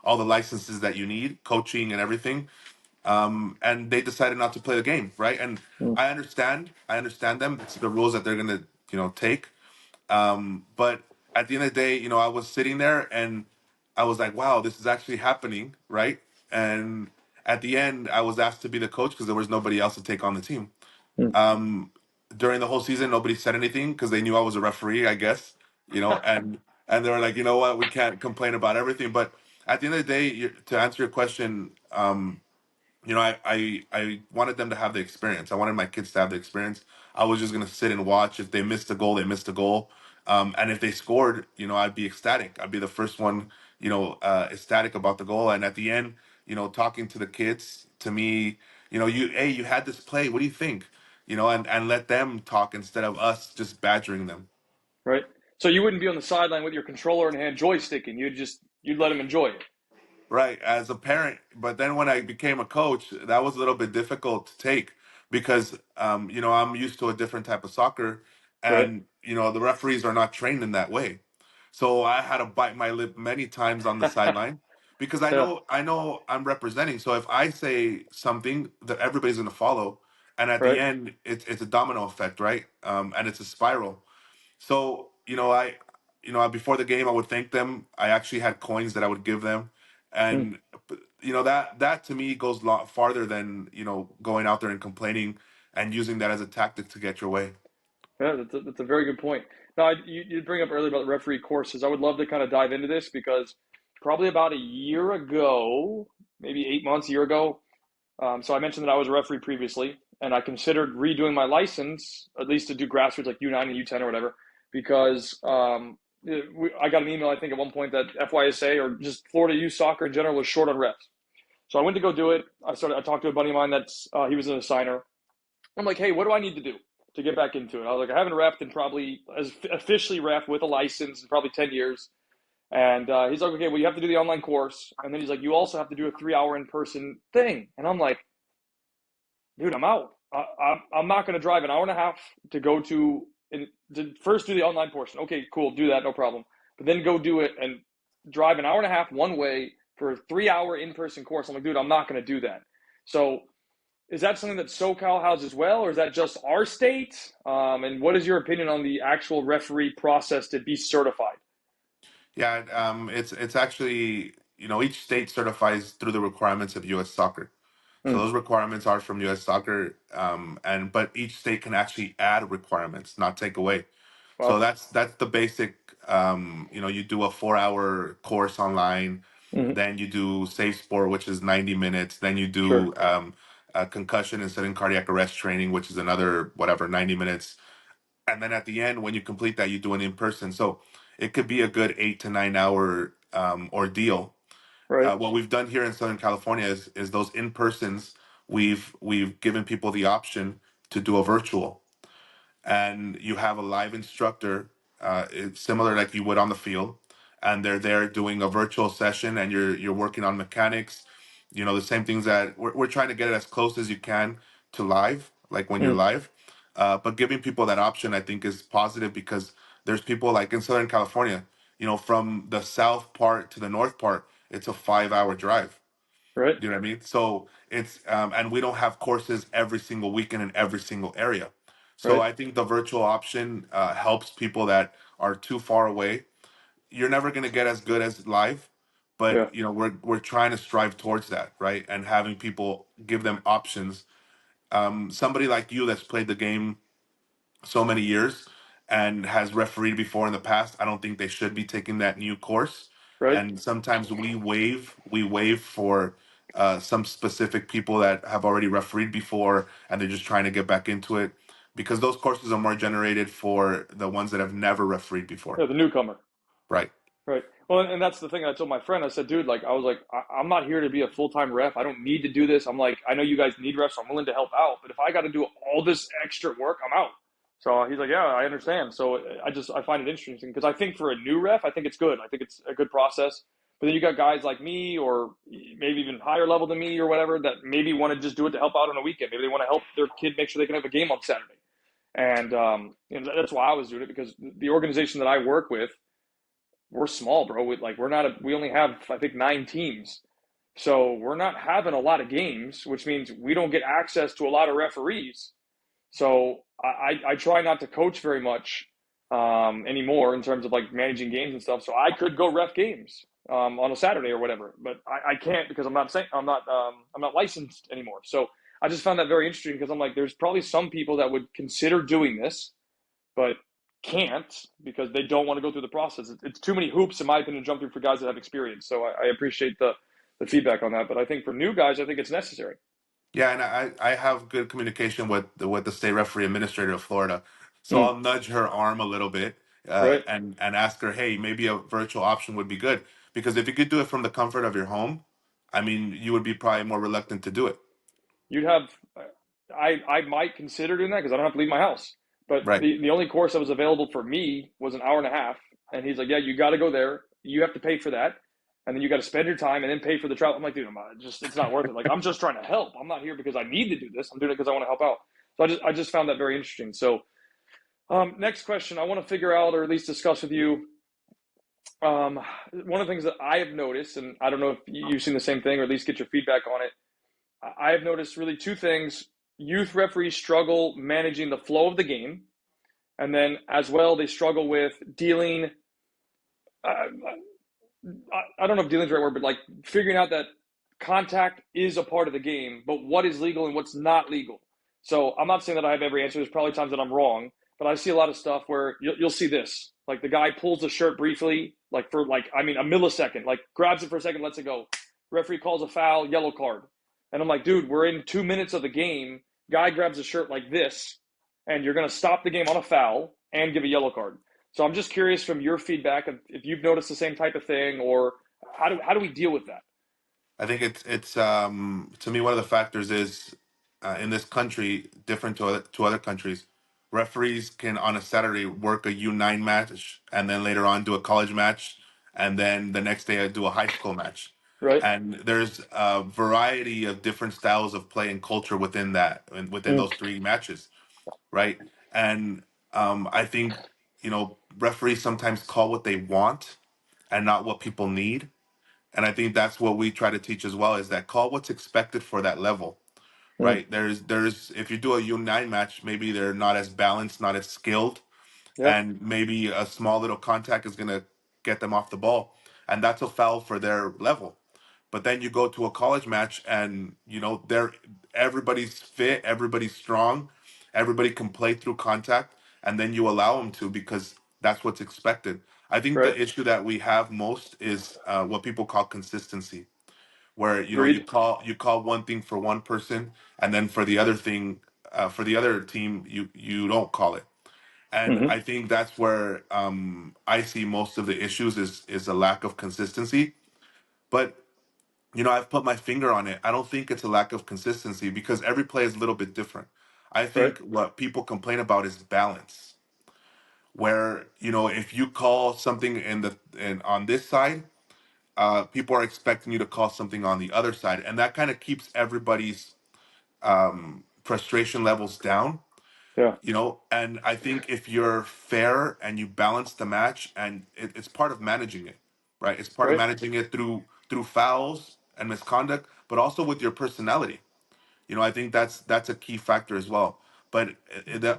[SPEAKER 2] all the licenses that you need, coaching and everything." And they decided not to play the game, right? And
[SPEAKER 1] mm,
[SPEAKER 2] I understand them. It's the rules that they're gonna take. But at the end of the day, I was sitting there and I was like, "Wow, this is actually happening," right? And at the end, I was asked to be the coach because there was nobody else to take on the team.
[SPEAKER 1] mm.
[SPEAKER 2] um During the whole season, nobody said anything because they knew I was a referee, I guess. And they were like, "You know what, we can't complain about everything." But at the end of the day, to answer your question, I wanted them to have the experience. I wanted my kids to have the experience. I was just gonna sit and watch. If they missed a goal, they missed a goal. And if they scored, I'd be ecstatic. I'd be the first one, ecstatic about the goal. And at the end, talking to the kids, to me, you had this play. What do you think? And let them talk instead of us just badgering them.
[SPEAKER 1] Right. So you wouldn't be on the sideline with your controller in hand joysticking. You'd let them enjoy it.
[SPEAKER 2] Right, as a parent, but then when I became a coach, that was a little bit difficult to take because I'm used to a different type of soccer,
[SPEAKER 1] Right.
[SPEAKER 2] and the referees are not trained in that way. So I had to bite my lip many times on the sideline because I
[SPEAKER 1] Yeah.
[SPEAKER 2] know I know I'm representing. So if I say something, that everybody's going to follow, and at the
[SPEAKER 1] Right.
[SPEAKER 2] end it's a domino effect, right? And it's a spiral. So, before the game, I would thank them. I actually had coins that I would give them,
[SPEAKER 1] Mm.
[SPEAKER 2] and that to me goes a lot farther than going out there and complaining and using that as a tactic to get your way.
[SPEAKER 1] Yeah, that's a very good point. Now, you bring up earlier about the referee courses. I would love to kind of dive into this because probably about a year ago, maybe 8 months, a year ago. So I mentioned that I was a referee previously, and I considered redoing my license, at least to do grassroots like U9 and U10 or whatever, because I got an email, I think, at one point that FYSA or just Florida youth soccer in general was short on refs. So I went to go do it. I talked to a buddy of mine that's he was an assigner. I'm like, hey, what do I need to do to get back into it? I was like, I haven't refed in probably as officially ref with a license in probably 10 years. And he's like, okay, well, you have to do the online course. And then he's like, you also have to do a 3 hour in person thing. And I'm like, dude, I'm out. I'm not going to drive an hour and a half to go to first do the online portion. Okay, cool, do that, no problem. But then go do it and drive an hour and a half one way for a 3 hour in person course. I'm like, dude, I'm not going to do that. So is that something that SoCal has as well, or is that just our state? And what is your opinion on the actual referee process to be certified?
[SPEAKER 2] Yeah, it's actually each state certifies through the requirements of U.S. Soccer. So
[SPEAKER 1] Mm,
[SPEAKER 2] those requirements are from U.S. Soccer, and but each state can actually add requirements, not take away. So
[SPEAKER 1] well,
[SPEAKER 2] that's the basic. You do a 4 hour course online,
[SPEAKER 1] mm,
[SPEAKER 2] then you do Safe Sport, which is 90 minutes. Then you
[SPEAKER 1] sure,
[SPEAKER 2] do concussion and sudden cardiac arrest training, which is another whatever 90 minutes. And then at the end, when you complete that, you do an in person. So it could be a good 8 to 9 hour ordeal.
[SPEAKER 1] right.
[SPEAKER 2] What we've done here in Southern California is those in persons. We've given people the option to do a virtual, and you have a live instructor. It's similar like you would on the field, and they're there doing a virtual session, and you're working on mechanics. The same things that we're trying to get it as close as you can to live, like when you're
[SPEAKER 1] Mm,
[SPEAKER 2] live. But giving people that option, I think, is positive because there's people like in Southern California. from the south part to the north part, it's a 5 hour drive.
[SPEAKER 1] Right.
[SPEAKER 2] You know what I mean? So it's and we don't have courses every single weekend in every single area. So
[SPEAKER 1] Right.
[SPEAKER 2] I think the virtual option helps people that are too far away. You're never going to get as good as live, but
[SPEAKER 1] Yeah.
[SPEAKER 2] we're trying to strive towards that, right? And having people give them options. Somebody like you that's played the game so many years and has refereed before in the past, I don't think they should be taking that new course.
[SPEAKER 1] Right.
[SPEAKER 2] And sometimes we waive for some specific people that have already refereed before and they're just trying to get back into it, because those courses are more generated for the ones that have never refereed before.
[SPEAKER 1] Yeah. The newcomer.
[SPEAKER 2] Right.
[SPEAKER 1] Right. Well, and that's the thing I told my friend. I said, dude, like, I was like, I'm not here to be a full-time ref. I don't need to do this. I'm like, I know you guys need refs, so I'm willing to help out. But if I got to do all this extra work, I'm out. So he's like, yeah, I understand. So I find it interesting because I think for a new ref, I think it's good. I think it's a good process. But then you got guys like me, or maybe even higher level than me, or whatever, that maybe want to just do it to help out on a weekend. Maybe they want to help their kid make sure they can have a game on Saturday. And that's why I was doing it, because the organization that I work with, we're small, bro. We only have, I think, 9 teams. So we're not having a lot of games, which means we don't get access to a lot of referees. So I try not to coach very much anymore in terms of like managing games and stuff. So I could go ref games on a Saturday or whatever, but I can't because I'm not licensed anymore. So I just found that very interesting because I'm like, there's probably some people that would consider doing this, but can't because they don't want to go through the process. It's too many hoops, in my opinion, to jump through for guys that have experience. So I appreciate the feedback on that. But I think for new guys, I think it's necessary.
[SPEAKER 2] Yeah, and I have good communication with the state referee administrator of Florida, so
[SPEAKER 1] Mm,
[SPEAKER 2] I'll nudge her arm a little bit,
[SPEAKER 1] right?
[SPEAKER 2] and ask her, hey, maybe a virtual option would be good, because if you could do it from the comfort of your home, I mean, you would be probably more reluctant to do it.
[SPEAKER 1] You'd have, I might consider doing that because I don't have to leave my house. But
[SPEAKER 2] Right.
[SPEAKER 1] the only course that was available for me was an hour and a half, and he's like, yeah, you got to go there. You have to pay for that, and then you got to spend your time and then pay for the travel. I'm like, dude, it's not worth it. Like, I'm just trying to help. I'm not here because I need to do this. I'm doing it because I want to help out. So I just found that very interesting. So next question, I want to figure out, or at least discuss with you. One of the things that I have noticed, and I don't know if you've seen the same thing, or at least get your feedback on it. I have noticed really two things. Youth referees struggle managing the flow of the game, and then as well, they struggle with dealing. Uh, I don't know if dealing is the right word, but like figuring out that contact is a part of the game, but what is legal and what's not legal. So I'm not saying that I have every answer. There's probably times that I'm wrong, but I see a lot of stuff where you'll see this. Like the guy pulls the shirt briefly, like for like, I mean, a millisecond, like grabs it for a second, lets it go. Referee calls a foul, yellow card. And I'm like, dude, we're in 2 minutes of the game. Guy grabs a shirt like this, and you're going to stop the game on a foul and give a yellow card. So I'm just curious from your feedback if you've noticed the same type of thing, or how do we deal with that?
[SPEAKER 2] I think it's to me, one of the factors is, in this country, different to other countries, referees can on a Saturday work a U9 match and then later on do a college match and then the next day do a high school match.
[SPEAKER 1] Right?
[SPEAKER 2] And there's a variety of different styles of play and culture within that, and within
[SPEAKER 1] Mm,
[SPEAKER 2] those three matches, right? And I think, referees sometimes call what they want and not what people need. And I think that's what we try to teach as well, is that call what's expected for that level,
[SPEAKER 1] mm,
[SPEAKER 2] right? There's if you do a U9 match, maybe they're not as balanced, not as skilled,
[SPEAKER 1] yeah.
[SPEAKER 2] and maybe a small little contact is gonna get them off the ball, and that's a foul for their level. But then you go to a college match, and they're everybody's fit, everybody's strong, everybody can play through contact, and then you allow them to, because that's what's expected. I think
[SPEAKER 1] Right.
[SPEAKER 2] the issue that we have most is what people call consistency, where you
[SPEAKER 1] Agreed.
[SPEAKER 2] call one thing for one person, and then for the other thing, for the other team, you don't call it. And
[SPEAKER 1] Hmm.
[SPEAKER 2] I think that's where I see most of the issues is a lack of consistency. But I've put my finger on it. I don't think it's a lack of consistency, because every play is a little bit different. I
[SPEAKER 1] Right.
[SPEAKER 2] think what people complain about is balance, where if you call something on this side, people are expecting you to call something on the other side, and that kind of keeps everybody's frustration levels down.
[SPEAKER 1] Yeah.
[SPEAKER 2] And I think if you're fair and you balance the match, and it's part of managing it, right? It's part of
[SPEAKER 1] Right.
[SPEAKER 2] managing it through fouls and misconduct, but also with your personality. I think that's a key factor as well. But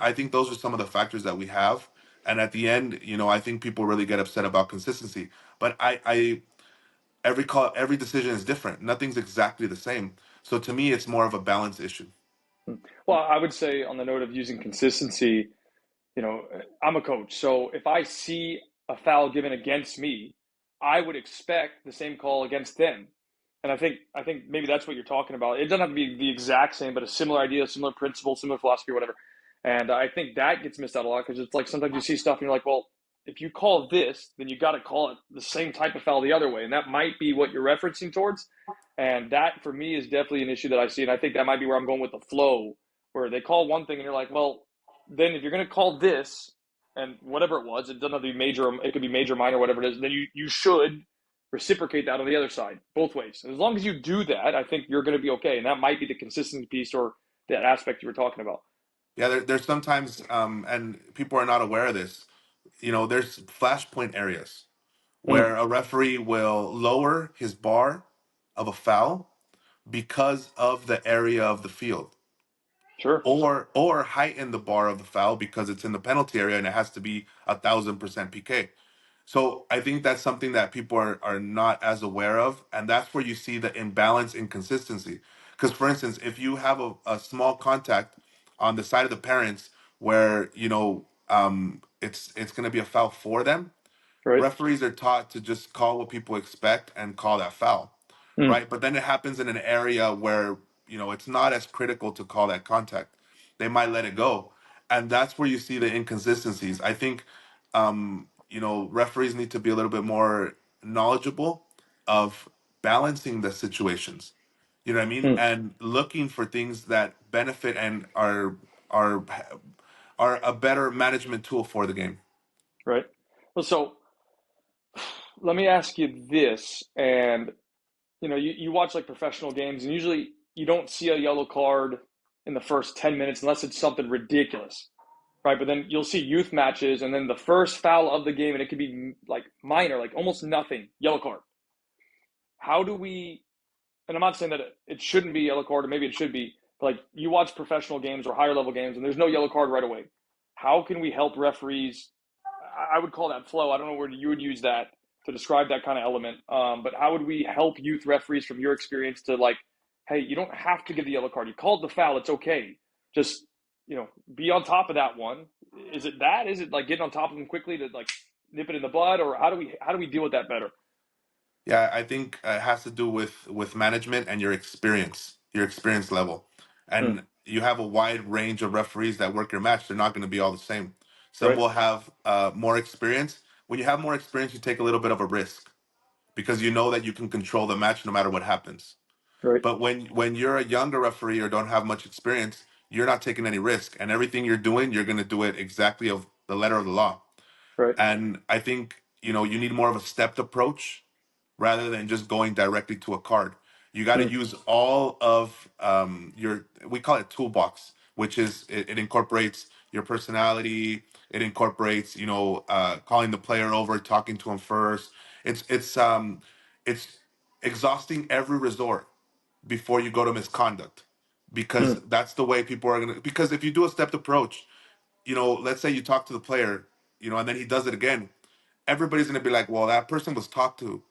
[SPEAKER 2] I think those are some of the factors that we have. And at the end, I think people really get upset about consistency. But every call, every decision is different. Nothing's exactly the same. So to me, it's more of a balance issue.
[SPEAKER 1] Well, I would say on the note of using consistency, you know, I'm a coach. So if I see a foul given against me, I would expect the same call against them. And I think maybe that's what you're talking about. It doesn't have to be the exact same, but a similar idea, similar principle, similar philosophy, or whatever. And I think that gets missed out a lot because it's like sometimes you see stuff and you're like, well, if you call this, then you got to call it the same type of foul the other way, and that might be what you're referencing towards. And that for me is definitely an issue that I see, and I think that might be where I'm going with the flow, where they call one thing and you're like, well, then if you're going to call this and whatever it was, it doesn't have to be major, it could be major, minor, whatever it is, then you should reciprocate that on the other side, both ways. And as long as you do that, I think you're going to be okay. And that might be the consistency piece or that aspect you were talking about.
[SPEAKER 2] Yeah, there's sometimes, and people are not aware of this. There's flashpoint areas
[SPEAKER 1] Mm,
[SPEAKER 2] where a referee will lower his bar of a foul because of the area of the field,
[SPEAKER 1] sure.
[SPEAKER 2] or heighten the bar of the foul because it's in the penalty area and it has to be 1,000% PK. So I think that's something that people are not as aware of, and that's where you see the imbalance in consistency. Because for instance, if you have a small contact on the side of the parents where it's going to be a foul for them,
[SPEAKER 1] Right.
[SPEAKER 2] referees are taught to just call what people expect and call that foul,
[SPEAKER 1] Mm,
[SPEAKER 2] right? But then it happens in an area where it's not as critical to call that contact. They might let it go, and that's where you see the inconsistencies. I think referees need to be a little bit more knowledgeable of balancing the situations. You know what I mean?
[SPEAKER 1] mm,
[SPEAKER 2] And looking for things that benefit and are are a better management tool for the game.
[SPEAKER 1] right. Well, so let me ask you this. And, you watch like professional games, and usually you don't see a yellow card in the first 10 minutes unless it's something ridiculous. Right, but then you'll see youth matches, and then the first foul of the game, and it could be like minor, like almost nothing, yellow card. How do we? And I'm not saying that it shouldn't be yellow card, or maybe it should be. But like you watch professional games or higher level games, and there's no yellow card right away. How can we help referees? I would call that flow. I don't know where you would use that to describe that kind of element. But how would we help youth referees from your experience to like, hey, you don't have to give the yellow card. You called the foul. It's okay. Just be on top of that one. Is it that? Is it like getting on top of them quickly to like nip it in the bud, or how do we deal with that better?
[SPEAKER 2] Yeah, I think it has to do with management and your experience level.
[SPEAKER 1] Hmm,
[SPEAKER 2] And you have a wide range of referees that work your match. They're not going to be all the same. Some
[SPEAKER 1] right,
[SPEAKER 2] will have more experience. When you have more experience, you take a little bit of a risk because you know that you can control the match no matter what happens.
[SPEAKER 1] right,
[SPEAKER 2] But when you're a younger referee or don't have much experience, you're not taking any risk, and everything you're doing, you're going to do it exactly of the letter of the law.
[SPEAKER 1] right.
[SPEAKER 2] And I think you need more of a stepped approach rather than just going directly to a card. You got to
[SPEAKER 1] Hmm,
[SPEAKER 2] use all of your, we call it toolbox, which is it incorporates your personality. It incorporates calling the player over, talking to him first. It's exhausting every resort before you go to misconduct, because
[SPEAKER 1] hmm,
[SPEAKER 2] that's the way people are gonna. Because if you do a stepped approach, let's say you talk to the player, and then he does it again, everybody's going to be like, well, that person was talked to,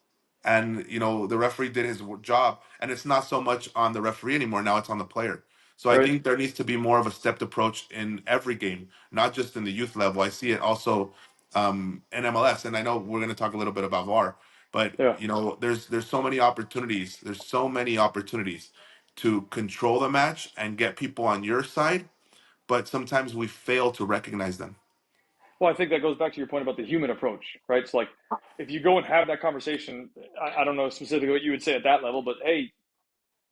[SPEAKER 2] and the referee did his job, and it's not so much on the referee anymore. Now it's on the player. So I
[SPEAKER 1] right.
[SPEAKER 2] think there needs to be more of a stepped approach in every game, not just in the youth level. I see it also in MLS, and I know we're going to talk a little bit about VAR, but
[SPEAKER 1] Yeah.
[SPEAKER 2] there's so many opportunities. There's so many opportunities to control the match and get people on your side, but sometimes we fail to recognize them.
[SPEAKER 1] Well, I think that goes back to your point about the human approach, right? It's like if you go and have that conversation, I don't know specifically what you would say at that level, but hey,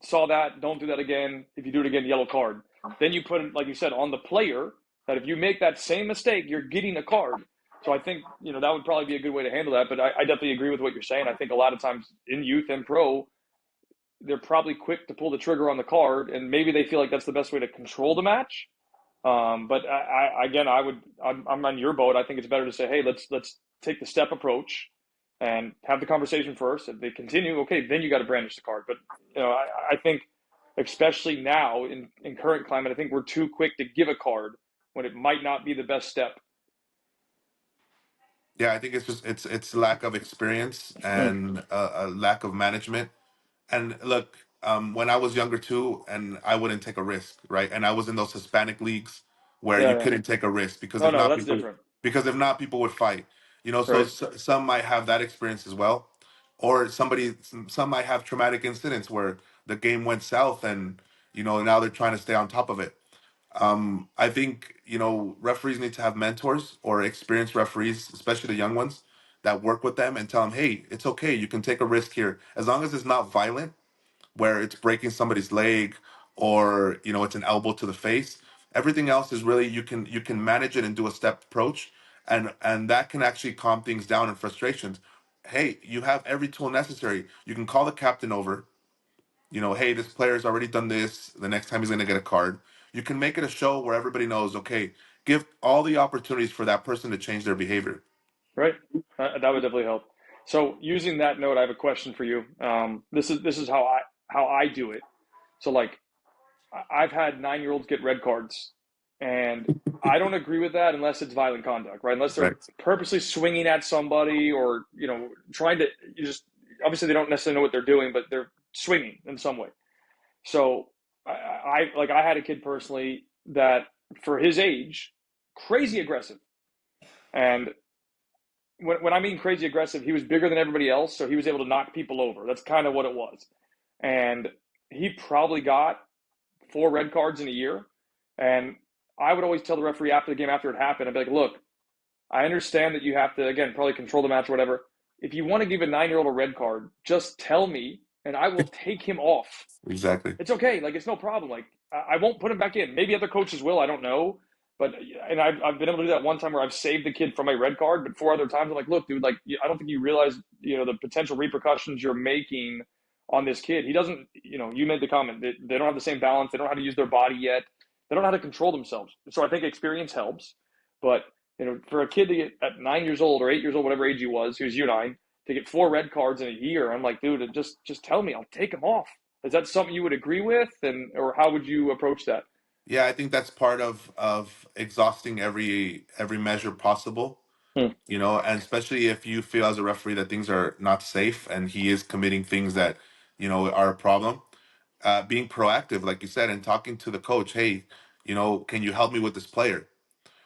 [SPEAKER 1] saw that, don't do that again. If you do it again, yellow card. Then you put it, like you said, on the player that if you make that same mistake, you're getting a card. So I think, that would probably be a good way to handle that. But I definitely agree with what you're saying. I think a lot of times in youth and pro, they're probably quick to pull the trigger on the card, and maybe they feel like that's the best way to control the match. But again, I'm on your boat. I think it's better to say, hey, let's take the step approach and have the conversation first. If they continue, okay, then you got to brandish the card. But I think, especially now in current climate, I think we're too quick to give a card when it might not be the best step.
[SPEAKER 2] Yeah, I think it's lack of experience
[SPEAKER 1] Mm,
[SPEAKER 2] and a lack of management. And look, when I was younger too, and I wouldn't take a risk, right? And I was in those Hispanic leagues where
[SPEAKER 1] yeah,
[SPEAKER 2] you
[SPEAKER 1] yeah.
[SPEAKER 2] couldn't take a risk
[SPEAKER 1] Oh no, that's different.
[SPEAKER 2] because if not, people would fight. So
[SPEAKER 1] Right,
[SPEAKER 2] some might have that experience as well, or some might have traumatic incidents where the game went south, and now they're trying to stay on top of it. I think referees need to have mentors or experienced referees, especially the young ones, that work with them and tell them, hey, it's okay, you can take a risk here as long as it's not violent, where it's breaking somebody's leg or it's an elbow to the face. Everything else is really you can manage it and do a step approach, and that can actually calm things down and frustrations. Hey, you have every tool necessary. You can call the captain over. Hey, this player's already done this. The next time he's going to get a card. You can make it a show where everybody knows, okay, give all the opportunities for that person to change their behavior.
[SPEAKER 1] right. That would definitely help. So using that note, I have a question for you. This is how I do it. So like I've had 9-year-olds get red cards, and I don't agree with that unless it's violent conduct, right? Unless they're
[SPEAKER 2] Right.
[SPEAKER 1] purposely swinging at somebody or trying to you just obviously they don't necessarily know what they're doing, but they're swinging in some way. So I had a kid personally that for his age, crazy aggressive, and when I mean crazy aggressive, he was bigger than everybody else, so he was able to knock people over. That's kind of what it was, and he probably got 4 red cards in a year. And I would always tell the referee after the game, after it happened, I'd be like, look, I understand that you have to, again, probably control the match or whatever. If you want to give a 9-year-old a red card, just tell me and I will take him off.
[SPEAKER 2] Exactly.
[SPEAKER 1] It's okay. Like, it's no problem. Like, I won't put him back in. Maybe other coaches will. I don't know. But, and I've been able to do that one time where I've saved the kid from a red card, but 4 other times I'm like, look, dude, like, I don't think you realize, the potential repercussions you're making on this kid. He doesn't, you made the comment that they don't have the same balance. They don't know how to use their body yet. They don't know how to control themselves. So I think experience helps. But, for a kid to get at 9 years old or 8 years old, whatever age he was U9, to get 4 red cards in a year, I'm like, dude, just tell me, I'll take him off. Is that something you would agree with, or how would you approach that?
[SPEAKER 2] Yeah, I think that's part of exhausting every measure possible.
[SPEAKER 1] Hmm.
[SPEAKER 2] And especially if you feel as a referee that things are not safe and he is committing things that are a problem. Being proactive, like you said, and talking to the coach. Hey, can you help me with this player?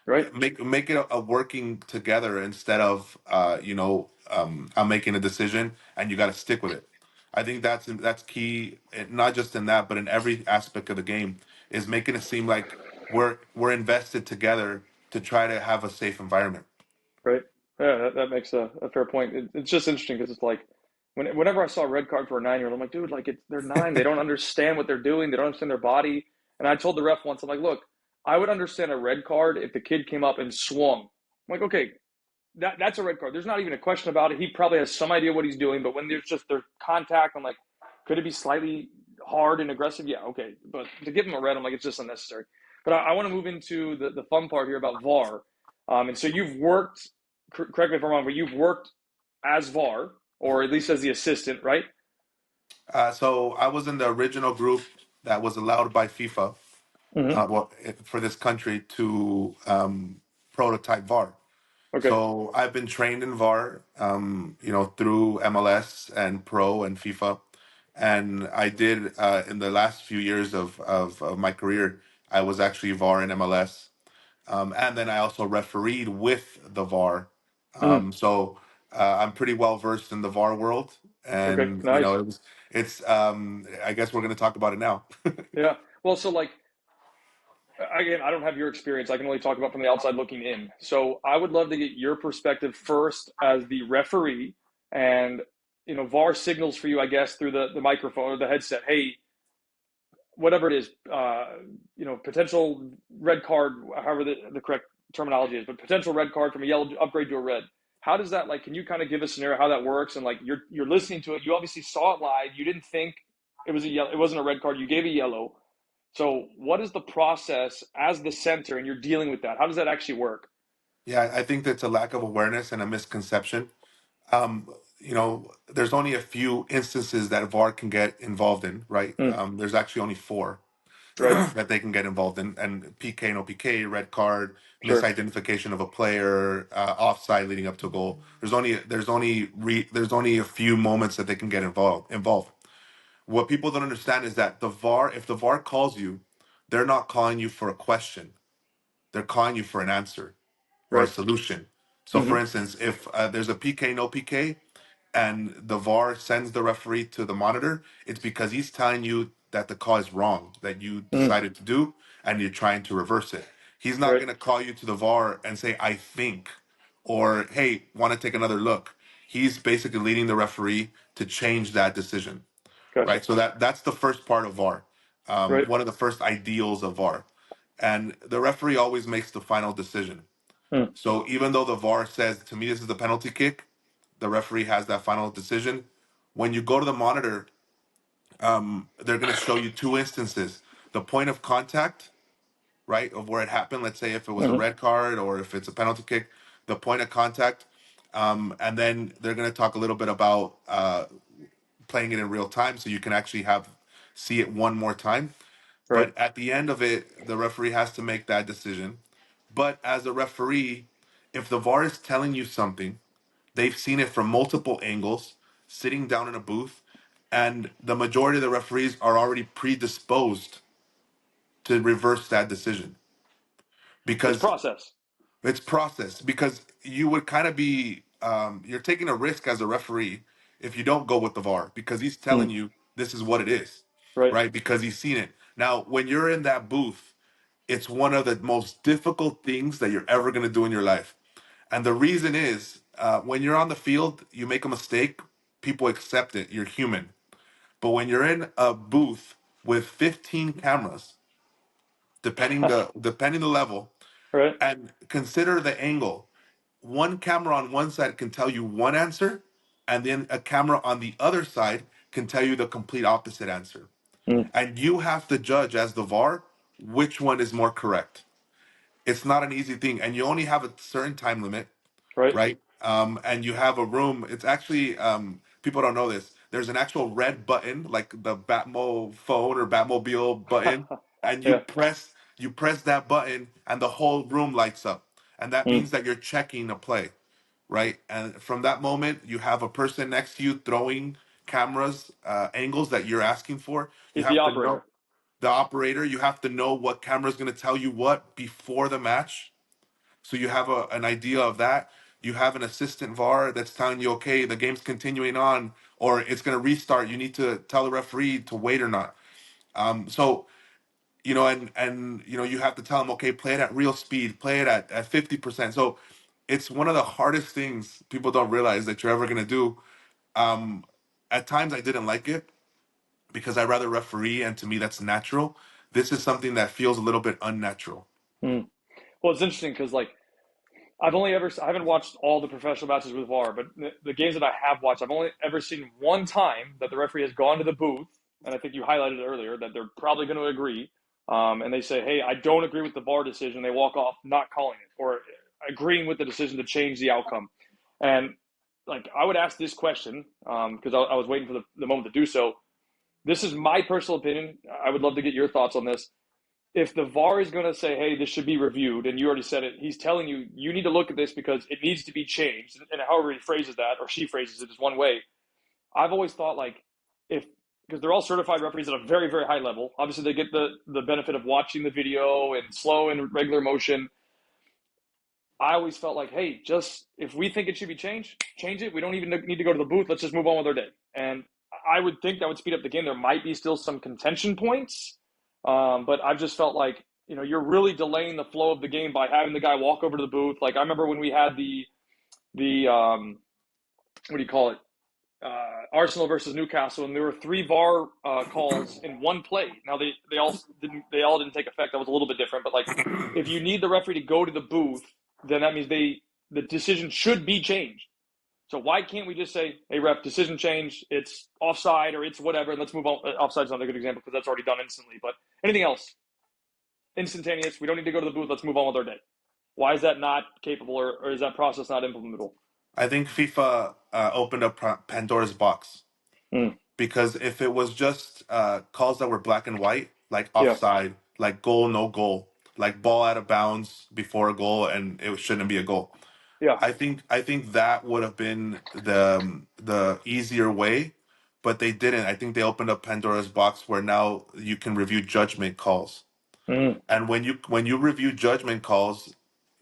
[SPEAKER 1] Right,
[SPEAKER 2] Make it a working together instead of I'm making a decision and you got to stick with it. I think that's key, not just in that, but in every aspect of the game, is making it seem like we're invested together to try to have a safe environment.
[SPEAKER 1] right. Yeah, that makes a fair point. It's just interesting because it's like whenever I saw a red card for a 9-year-old, I'm like, dude, like they're 9. They don't understand what they're doing. They don't understand their body. And I told the ref once, I'm like, look, I would understand a red card if the kid came up and swung. I'm like, okay, that's a red card. There's not even a question about it. He probably has some idea what he's doing, but when there's contact, I'm like, could it be slightly hard and aggressive? Yeah, okay. But to give him a red, I'm like, it's just unnecessary. But I want to move into the fun part here about VAR. And so you've worked, correct me if I'm wrong, but you've worked as VAR, or at least as the assistant, right?
[SPEAKER 2] So I was in the original group that was allowed by FIFA,
[SPEAKER 1] Mm-hmm.
[SPEAKER 2] for this country to prototype VAR.
[SPEAKER 1] Okay.
[SPEAKER 2] So I've been trained in VAR, through MLS and Pro and FIFA, and I did in the last few years of my career, I was actually VAR in MLS, and then I also refereed with the VAR.
[SPEAKER 1] Mm-hmm.
[SPEAKER 2] I'm pretty well versed in the VAR world,
[SPEAKER 1] Okay.
[SPEAKER 2] and
[SPEAKER 1] Nice.
[SPEAKER 2] it's I guess we're going to talk about it now.
[SPEAKER 1] Yeah. Well, so like again, I don't have your experience. I can only talk about from the outside looking in. So I would love to get your perspective first as the referee, and VAR signals for you, I guess, through the microphone or the headset. Hey, whatever it is, potential red card, however the correct terminology is, but potential red card from a yellow upgrade to a red. How does that like? Can you kind of give a scenario how that works? And like you're listening to it. You obviously saw it live. You didn't think it was a yellow. It wasn't a red card. You gave a yellow. So what is the process as the center and you're dealing with that? How does that actually work?
[SPEAKER 2] Yeah, I think that's a lack of awareness and a misconception. There's only a few instances that VAR can get involved in, right?
[SPEAKER 1] Mm,
[SPEAKER 2] There's actually only four
[SPEAKER 1] right.
[SPEAKER 2] that they can get involved in, and PK, no PK, red card,
[SPEAKER 1] Sure.
[SPEAKER 2] misidentification of a player, offside leading up to a goal. There's only a few moments that they can get involved. What people don't understand is that if the VAR calls you, they're not calling you for a question. They're calling you for an answer or a
[SPEAKER 1] Right.
[SPEAKER 2] solution. So, for
[SPEAKER 1] Hmm.
[SPEAKER 2] instance, if there's a PK, no PK, and the VAR sends the referee to the monitor, it's because he's telling you that the call is wrong, that you
[SPEAKER 1] Mm,
[SPEAKER 2] decided to do, and you're trying to reverse it. He's not
[SPEAKER 1] right.
[SPEAKER 2] going to call you to the VAR and say, I think, or hey, want to take another look. He's basically leading the referee to change that decision,
[SPEAKER 1] Gotcha.
[SPEAKER 2] right? So that's the first part of VAR,
[SPEAKER 1] Right.
[SPEAKER 2] one of the first ideals of VAR. And the referee always makes the final decision.
[SPEAKER 1] Mm,
[SPEAKER 2] So even though the VAR says to me this is the penalty kick, the referee has that final decision. When you go to the monitor, they're going to show you two instances: the point of contact, right, of where it happened. Let's say if it was a
[SPEAKER 1] hmm.
[SPEAKER 2] red card or if it's a penalty kick, the point of contact, and then they're going to talk a little bit about playing it in real time, so you can actually have see it one more time.
[SPEAKER 1] Right.
[SPEAKER 2] But at the end of it, the referee has to make that decision. But as a referee, if the VAR is telling you something, they've seen it from multiple angles, sitting down in a booth, and the majority of the referees are already predisposed to reverse that decision
[SPEAKER 1] It's
[SPEAKER 2] because
[SPEAKER 1] process.
[SPEAKER 2] it's process. Because you would kind of be you're taking a risk as a referee if you don't go with the VAR because he's telling
[SPEAKER 1] Mm,
[SPEAKER 2] you this is what it is,
[SPEAKER 1] right.
[SPEAKER 2] right? Because he's seen it. Now, when you're in that booth, it's one of the most difficult things that you're ever going to do in your life. And the reason is when you're on the field, you make a mistake, people accept it. You're human. But when you're in a booth with 15 cameras, depending the level,
[SPEAKER 1] Right.
[SPEAKER 2] and consider the angle. One camera on one side can tell you one answer, and then a camera on the other side can tell you the complete opposite answer.
[SPEAKER 1] Mm,
[SPEAKER 2] And you have to judge as the VAR which one is more correct. It's not an easy thing, and you only have a certain time limit,
[SPEAKER 1] right.
[SPEAKER 2] right? And you have a room. It's actually people don't know this. There's an actual red button, like the Batmo phone or Batmobile button, and
[SPEAKER 1] Yeah.
[SPEAKER 2] you press that button, and the whole room lights up, and that
[SPEAKER 1] Mm.
[SPEAKER 2] means that you're checking a play, right? And from that moment, you have a person next to you throwing cameras, angles that you're asking for. You
[SPEAKER 1] He's the
[SPEAKER 2] have to know
[SPEAKER 1] operator.
[SPEAKER 2] the operator. You have to know what camera is going to tell you what before the match, so you have an idea of that. You have an assistant VAR that's telling you, okay, the game's continuing on, or it's going to restart. You need to tell the referee to wait or not. So and you have to tell them, okay, play it at real speed, play it at 50%. So it's one of the hardest things people don't realize that you're ever going to do. Um, at times, I didn't like it because I rather referee, and to me, that's natural. This is something that feels a little bit unnatural.
[SPEAKER 1] Mm. Well, it's interesting because like I haven't watched all the professional matches with VAR, but the games that I have watched, I've only ever seen one time that the referee has gone to the booth, and I think you highlighted earlier that they're probably going to agree, and they say, "Hey, I don't agree with the VAR decision." They walk off, not calling it or agreeing with the decision to change the outcome. And like I would ask this question because I was waiting for the moment to do so. This is my personal opinion. I would love to get your thoughts on this. If the VAR is going to say, hey, this should be reviewed, and you already said it, he's telling you, you need to look at this because it needs to be changed. And however he phrases that, or she phrases it, is one way. I've always thought, like, if, because they're all certified referees at a very, very high level. Obviously, they get the benefit of watching the video in slow and regular motion. I always felt like, hey, just if we think it should be changed, change it. We don't even need to go to the booth. Let's just move on with our day. And I would think that would speed up the game. There might be still some contention points, but I've just felt like you're really delaying the flow of the game by having the guy walk over to the booth. Like I remember when we had the what do you call it? Arsenal versus Newcastle, and there were three VAR calls in one play. Now they all didn't take effect. That was a little bit different, but like if you need the referee to go to the booth, then that means the decision should be changed. So why can't we just say, "Hey, ref, decision change. It's offside or it's whatever, and let's move on." Offside's not a good example because that's already done instantly. But Anything else? Instantaneous. We don't need to go to the booth. Let's move on with our day. Why is that not capable, or is that process not implementable?
[SPEAKER 2] I think FIFA opened up Pandora's box
[SPEAKER 1] Mm.
[SPEAKER 2] because if it was just calls that were black and white, like
[SPEAKER 1] Yeah.
[SPEAKER 2] offside, like goal, no goal, like ball out of bounds before a goal, and it shouldn't be a goal.
[SPEAKER 1] Yeah.
[SPEAKER 2] I think that would have been the easier way, but they didn't. I think they opened up Pandora's box where now you can review judgment calls.
[SPEAKER 1] Mm.
[SPEAKER 2] And when you review judgment calls,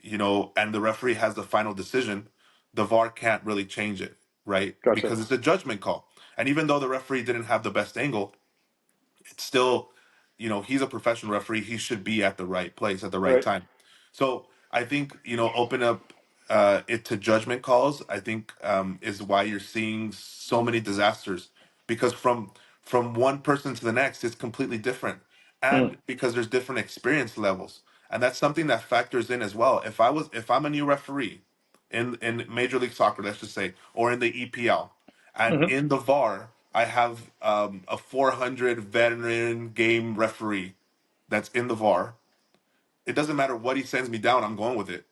[SPEAKER 2] and the referee has the final decision, the VAR can't really change it, right?
[SPEAKER 1] Gotcha.
[SPEAKER 2] Because it's a judgment call. And even though the referee didn't have the best angle, it's still, he's a professional referee. He should be at the right place at the right
[SPEAKER 1] Right.
[SPEAKER 2] time. So I think, open up it to judgment calls, I think is why you're seeing so many disasters because from one person to the next, it's completely different.
[SPEAKER 1] Mm.
[SPEAKER 2] And because there's different experience levels. And that's something that factors in as well. If I'm a new referee in Major League Soccer, let's just say, or in the EPL, and
[SPEAKER 1] Mm-hmm.
[SPEAKER 2] in the VAR, I have a 400 veteran game referee that's in the VAR. It doesn't matter what he sends me down, I'm going with it,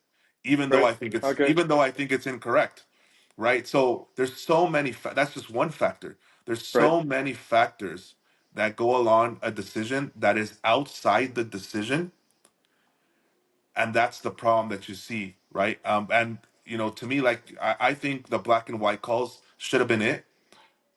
[SPEAKER 2] even though
[SPEAKER 1] Right.
[SPEAKER 2] I think it's
[SPEAKER 1] Okay.
[SPEAKER 2] even though I think it's incorrect, right? So there's so many. That's just one factor. There's
[SPEAKER 1] Right.
[SPEAKER 2] so many factors that go along a decision that is outside the decision, and that's the problem that you see, right? And to me, like I think the black and white calls should have been it.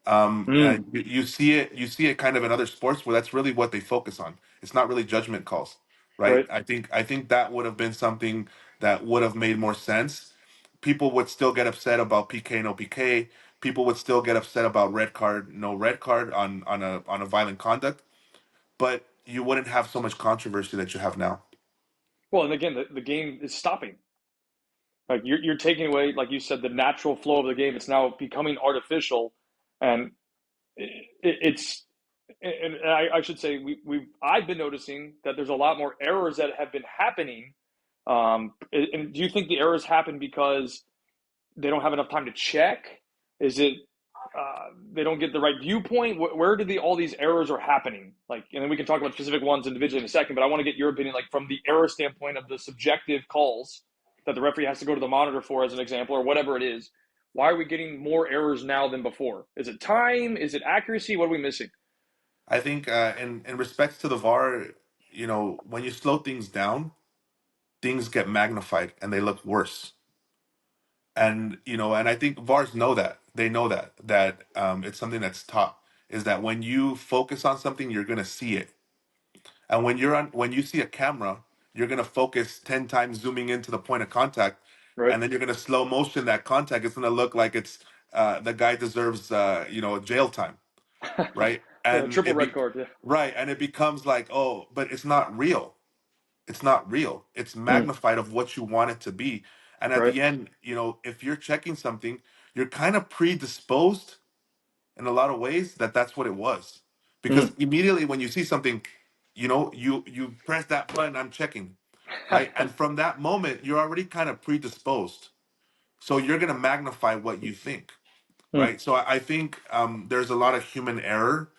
[SPEAKER 1] Mm.
[SPEAKER 2] And you see it kind of in other sports where that's really what they focus on. It's not really judgment calls, right?
[SPEAKER 1] Right.
[SPEAKER 2] I think that would have been something that would have made more sense. People would still get upset about PK no PK. People would still get upset about red card no red card on a violent conduct, but you wouldn't have so much controversy that you have now.
[SPEAKER 1] Well, and again, the game is stopping. Like you're taking away, like you said, the natural flow of the game. It's now becoming artificial, and it's and I should say I've been noticing that there's a lot more errors that have been happening. And do you think the errors happen because they don't have enough time to check? Is it they don't get the right viewpoint? Where do all these errors are happening? Like, and then we can talk about specific ones individually in a second. But I want to get your opinion, like from the error standpoint of the subjective calls that the referee has to go to the monitor for, as an example, or whatever it is. Why are we getting more errors now than before? Is it time? Is it accuracy? What are we missing?
[SPEAKER 2] I think in respects to the VAR, when you slow things down, things get magnified and they look worse. And I think VARs know that. They know that it's something that's taught, is that when you focus on something, you're gonna see it. And when you see a camera, you're gonna focus 10 times zooming into the point of contact,
[SPEAKER 1] Right?
[SPEAKER 2] and then you're gonna slow motion that contact. It's gonna look like it's the guy deserves jail time, right?
[SPEAKER 1] Yeah,
[SPEAKER 2] And
[SPEAKER 1] triple red card. Yeah.
[SPEAKER 2] it becomes like, oh, but it's not real. It's not real. It's
[SPEAKER 1] Mm.
[SPEAKER 2] magnified of what you want it to be. And at
[SPEAKER 1] Right.
[SPEAKER 2] the end, if you're checking something, you're kind of predisposed in a lot of ways that that's what it was. Because
[SPEAKER 1] Mm.
[SPEAKER 2] immediately when you see something, you press that button, I'm checking, right? And from that moment, you're already kind of predisposed. So you're going to magnify what you think,
[SPEAKER 1] Mm.
[SPEAKER 2] right? So I think there's a lot of human error,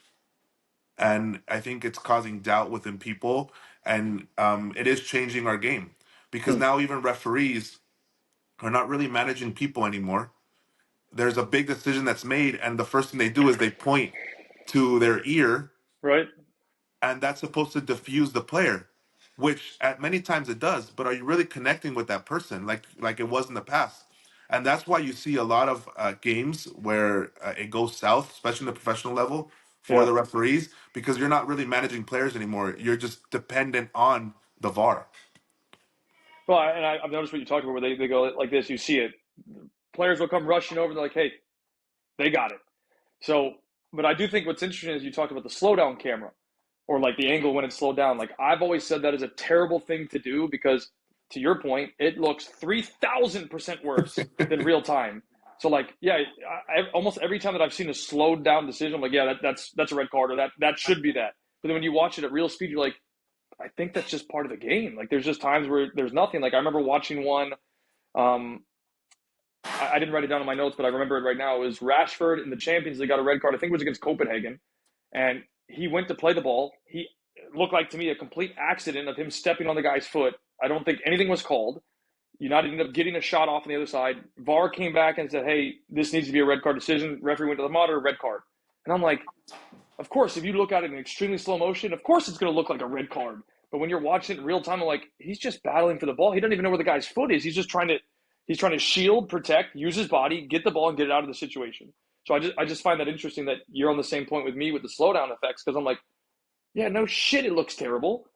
[SPEAKER 2] and I think it's causing doubt within people, and it is changing our game because
[SPEAKER 1] Mm.
[SPEAKER 2] now even referees are not really managing people anymore. There's a big decision that's made, and the first thing they do is they point to their ear,
[SPEAKER 1] Right.
[SPEAKER 2] and that's supposed to diffuse the player, which at many times it does. But are you really connecting with that person like it was in the past? And that's why you see a lot of games where it goes south, especially in the professional level for
[SPEAKER 1] Yeah.
[SPEAKER 2] the referees, because you're not really managing players anymore. You're just dependent on the VAR.
[SPEAKER 1] Well, and I've noticed what you talked about, where they go like this. You see it. Players will come rushing over. And they're like, "Hey, they got it." So, but I do think what's interesting is you talked about the slowdown camera, or like the angle when it's slowed down. Like I've always said that is a terrible thing to do because, to your point, it looks 3,000% worse than real time. So like, yeah, almost every time that I've seen a slowed down decision, I'm like, yeah, that's a red card, or that should be that. But then when you watch it at real speed, you're like, I think that's just part of the game. Like there's just times where there's nothing. Like I remember watching one. Um, I didn't write it down in my notes, but I remember it right now. It was Rashford in the Champions League got a red card. I think it was against Copenhagen, and he went to play the ball. He looked like to me a complete accident of him stepping on the guy's foot. I don't think anything was called. United ended up getting a shot off on the other side. VAR came back and said, "Hey, this needs to be a red card decision." Referee went to the monitor, red card. And I'm like, of course, if you look at it in extremely slow motion, of course it's going to look like a red card. But when you're watching it in real time, I'm like, he's just battling for the ball. He doesn't even know where the guy's foot is. He's trying to shield, protect, use his body, get the ball, and get it out of the situation. So I just find that interesting that you're on the same point with me with the slowdown effects because I'm like, yeah, no shit, it looks terrible.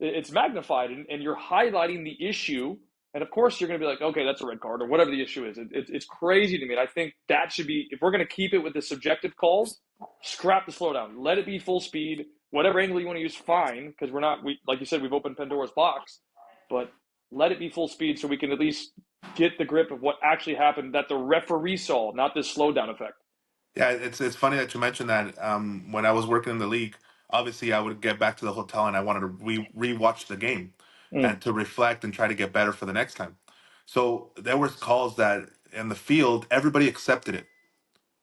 [SPEAKER 1] It's magnified, and you're highlighting the issue. And of course, you're going to be like, okay, that's a red card or whatever the issue is. It's crazy to me. And I think that should be, if we're going to keep it with the subjective calls, scrap the slowdown. Let it be full speed. Whatever angle you want to use, fine, because like you said, we've opened Pandora's box. But let it be full speed so we can at least get the grip of what actually happened that the referee saw, not this slowdown effect.
[SPEAKER 2] Yeah, it's funny that you mentioned that. When I was working in the league, obviously I would get back to the hotel and I wanted to rewatch the game
[SPEAKER 1] Mm,
[SPEAKER 2] and to reflect and try to get better for the next time. So there was calls that in the field everybody accepted it,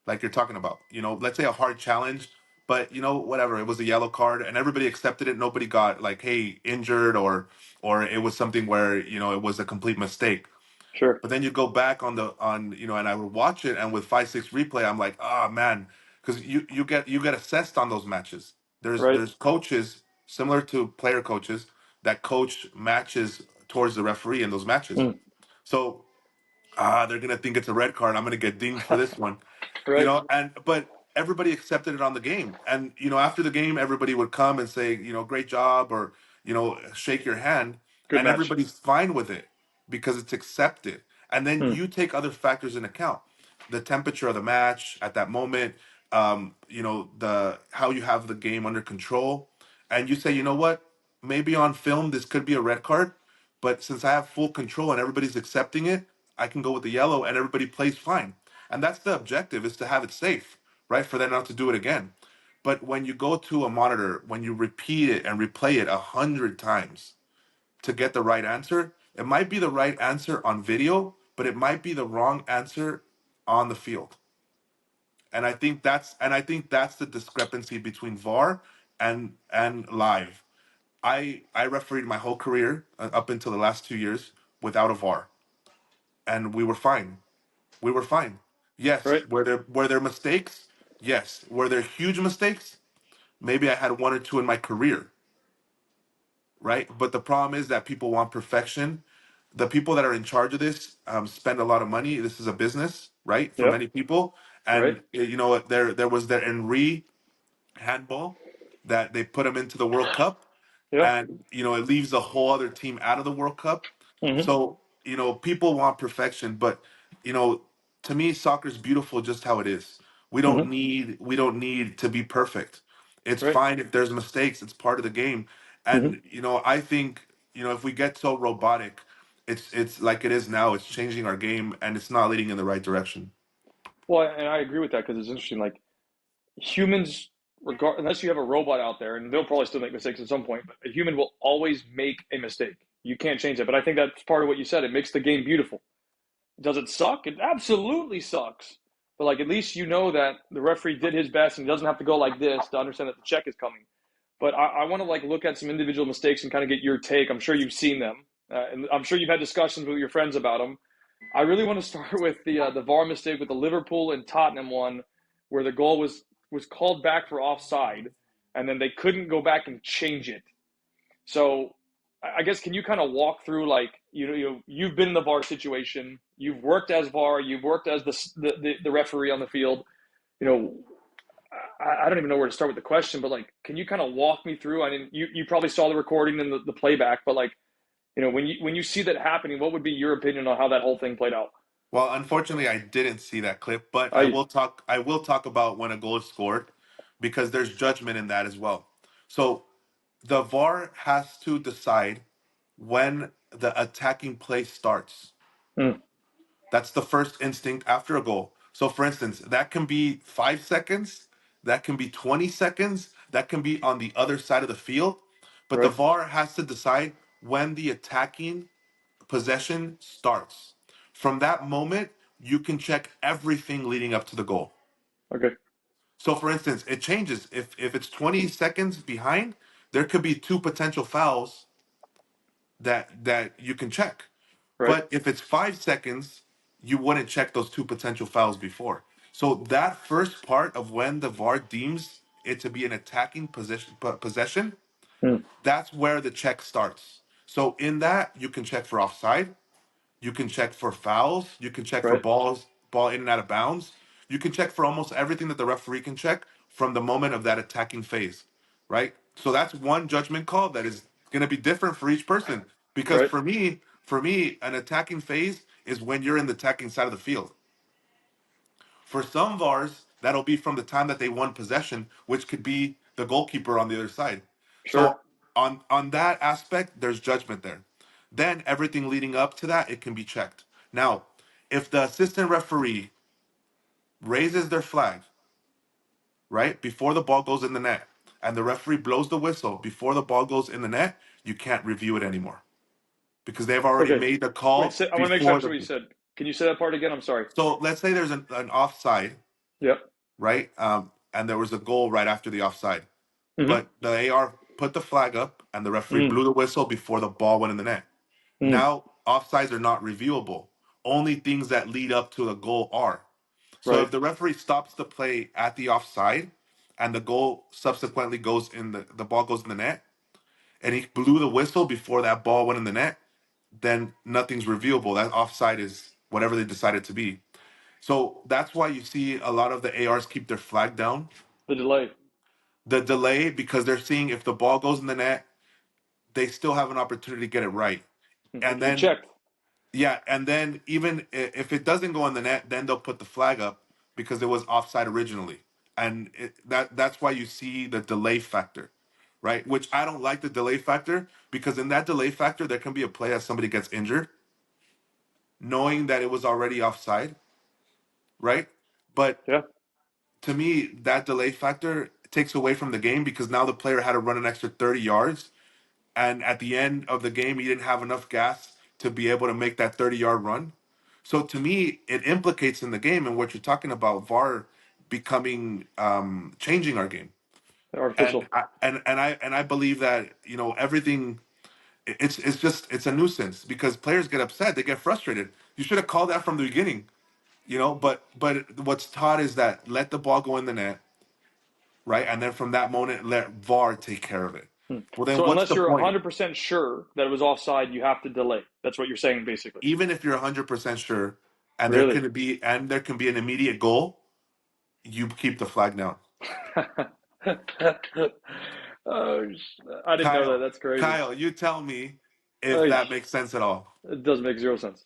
[SPEAKER 2] like you're talking about. Let's say a hard challenge, but whatever, it was a yellow card and everybody accepted it. Nobody got like, hey, injured, or it was something where it was a complete mistake.
[SPEAKER 1] sure.
[SPEAKER 2] But then you go back and I would watch it, and with 5-6 replay, I'm like, ah, man, because you get assessed on those matches. There's
[SPEAKER 1] Right.
[SPEAKER 2] there's coaches similar to player coaches that coach matches towards the referee in those matches.
[SPEAKER 1] Mm,
[SPEAKER 2] So they're gonna think it's a red card. I'm gonna get dinged for this one,
[SPEAKER 1] right.
[SPEAKER 2] and but everybody accepted it on the game, and after the game, everybody would come and say, great job, or shake your hand,
[SPEAKER 1] Good
[SPEAKER 2] and
[SPEAKER 1] match.
[SPEAKER 2] everybody's fine with it because it's accepted. And then
[SPEAKER 1] Mm,
[SPEAKER 2] you take other factors in account, the temperature of the match at that moment, the how you have the game under control, and you say, what, maybe on film this could be a red card, but since I have full control and everybody's accepting it, I can go with the yellow and everybody plays fine. And that's the objective, is to have it safe, right? For them not to do it again. But when you go to a monitor, when you repeat it and replay it 100 times to get the right answer, it might be the right answer on video, but it might be the wrong answer on the field. And I think that's the discrepancy between VAR and live. I refereed my whole career up until the last 2 years without a VAR, and we were fine. We were fine. Yes,
[SPEAKER 1] right.
[SPEAKER 2] were there mistakes? Yes. Were there huge mistakes? Maybe I had one or two in my career, right? But the problem is that people want perfection. The people that are in charge of this spend a lot of money. This is a business, right? For
[SPEAKER 1] Yep.
[SPEAKER 2] many people,
[SPEAKER 1] Right.
[SPEAKER 2] and there was the Henry handball that they put him into the World Cup,
[SPEAKER 1] Yeah.
[SPEAKER 2] and it leaves a whole other team out of the World Cup.
[SPEAKER 1] Mm-hmm.
[SPEAKER 2] So people want perfection, but you know to me soccer's beautiful just how it is.
[SPEAKER 1] Mm-hmm.
[SPEAKER 2] We don't need to be perfect. It's
[SPEAKER 1] Right.
[SPEAKER 2] fine if there's mistakes. It's part of the game.
[SPEAKER 1] Mm-hmm.
[SPEAKER 2] And I think if we get so robotic, it's like it is now. It's changing our game, and it's not leading in the right direction.
[SPEAKER 1] Well, and I agree with that because it's interesting. Like humans, unless you have a robot out there, and they'll probably still make mistakes at some point, but a human will always make a mistake. You can't change that. But I think that's part of what you said. It makes the game beautiful. Does it suck? It absolutely sucks. But like at least you know that the referee did his best and he doesn't have to go like this to understand that the check is coming. But I want to like look at some individual mistakes and kind of get your take. I'm sure you've seen them, and I'm sure you've had discussions with your friends about them. I really want to start with the VAR mistake with the Liverpool and Tottenham one, where the goal was called back for offside, and then they couldn't go back and change it. So I guess can you kind of walk through like you've been in the VAR situation, you've worked as VAR, you've worked as the referee on the field. You know, I don't even know where to start with the question, but like, can you kind of walk me through? I mean, you probably saw the recording and the playback, but like, when you see that happening, what would be your opinion on how that whole thing played out?
[SPEAKER 2] Well, unfortunately, I didn't see that clip, but I
[SPEAKER 1] I
[SPEAKER 2] will talk. I will talk about when a goal is scored, because there's judgment in that as well. So the VAR has to decide when the attacking play starts.
[SPEAKER 1] mm,
[SPEAKER 2] That's the first instinct after a goal. So, for instance, that can be 5 seconds, that can be 20 seconds, that can be on the other side of the field. But the
[SPEAKER 1] right.
[SPEAKER 2] VAR has to decide when the attacking possession starts. From that moment, you can check everything leading up to the goal.
[SPEAKER 1] Okay.
[SPEAKER 2] So, for instance, it changes. If it's 20 seconds behind, there could be two potential fouls that you can check.
[SPEAKER 1] Right.
[SPEAKER 2] But if it's 5 seconds, you wouldn't check those two potential fouls before. So that first part of when the VAR deems it to be an attacking possession,
[SPEAKER 1] Hmm.
[SPEAKER 2] that's where the check starts. So in that, you can check for offside, you can check for fouls, you can check for
[SPEAKER 1] Right.
[SPEAKER 2] ball in and out of bounds. You can check for almost everything that the referee can check from the moment of that attacking phase, right? So that's one judgment call that is going to be different for each person. Because
[SPEAKER 1] Right.
[SPEAKER 2] for me, an attacking phase is when you're in the attacking side of the field. For some VARs, that'll be from the time that they won possession, which could be the goalkeeper on the other side.
[SPEAKER 1] Sure.
[SPEAKER 2] So on that aspect, there's judgment there. Then everything leading up to that, it can be checked. Now, if the assistant referee raises their flag, right, before the ball goes in the net, and the referee blows the whistle before the ball goes in the net, you can't review it anymore because they've already
[SPEAKER 1] Okay.
[SPEAKER 2] made the
[SPEAKER 1] Wait.
[SPEAKER 2] call
[SPEAKER 1] Say, I want to make sure I
[SPEAKER 2] before
[SPEAKER 1] understand
[SPEAKER 2] the.
[SPEAKER 1] what you said. Can you say that part again? I'm sorry.
[SPEAKER 2] So let's say there's an offside,
[SPEAKER 1] Yep.
[SPEAKER 2] right? And there was a goal right after the offside.
[SPEAKER 1] Mm-hmm.
[SPEAKER 2] But the AR put the flag up and the referee
[SPEAKER 1] Mm.
[SPEAKER 2] blew the whistle before the ball went in the net.
[SPEAKER 1] Mm.
[SPEAKER 2] Now, offsides are not reviewable. Only things that lead up to a goal are. So
[SPEAKER 1] Right.
[SPEAKER 2] if the referee stops the play at the offside and the goal subsequently goes in the ball goes in the net and he blew the whistle before that ball went in the net, then nothing's reviewable. That offside is whatever they decided to be. So that's why you see a lot of the ARs keep their flag down.
[SPEAKER 1] The delay.
[SPEAKER 2] The delay because they're seeing if the ball goes in the net, they still have an opportunity to get it right.
[SPEAKER 1] It
[SPEAKER 2] And
[SPEAKER 1] can be
[SPEAKER 2] then,
[SPEAKER 1] checked.
[SPEAKER 2] yeah, and then even if it doesn't go in the net, then they'll put the flag up because it was offside originally. And that's why you see the delay factor, right? Which I don't like the delay factor because in that delay factor, there can be a play that somebody gets injured, knowing that it was already offside, right? But
[SPEAKER 1] Yeah.
[SPEAKER 2] to me, that delay factor takes away from the game because now the player had to run an extra 30 yards. And at the end of the game, he didn't have enough gas to be able to make that 30-yard run. So to me, it implicates in the game and what you're talking about, VAR becoming changing our game. And
[SPEAKER 1] Artificial.
[SPEAKER 2] I believe that everything it's just it's a nuisance because players get upset, they get frustrated. You should have called that from the beginning, but what's taught is that let the ball go in the net, right? And then from that moment, let VAR take care of it.
[SPEAKER 1] Hmm.
[SPEAKER 2] Well, then
[SPEAKER 1] So
[SPEAKER 2] what's
[SPEAKER 1] unless
[SPEAKER 2] the
[SPEAKER 1] you're
[SPEAKER 2] point?
[SPEAKER 1] 100% sure that it was offside, you have to delay. That's what you're saying, basically.
[SPEAKER 2] Even if you're 100% sure, and
[SPEAKER 1] Really?
[SPEAKER 2] there can be an immediate goal, you keep the flag down.
[SPEAKER 1] Oh, I didn't know that.
[SPEAKER 2] Kyle,
[SPEAKER 1] That's crazy.
[SPEAKER 2] Kyle, you tell me if
[SPEAKER 1] Ay,
[SPEAKER 2] that makes sense at all.
[SPEAKER 1] it does make zero sense.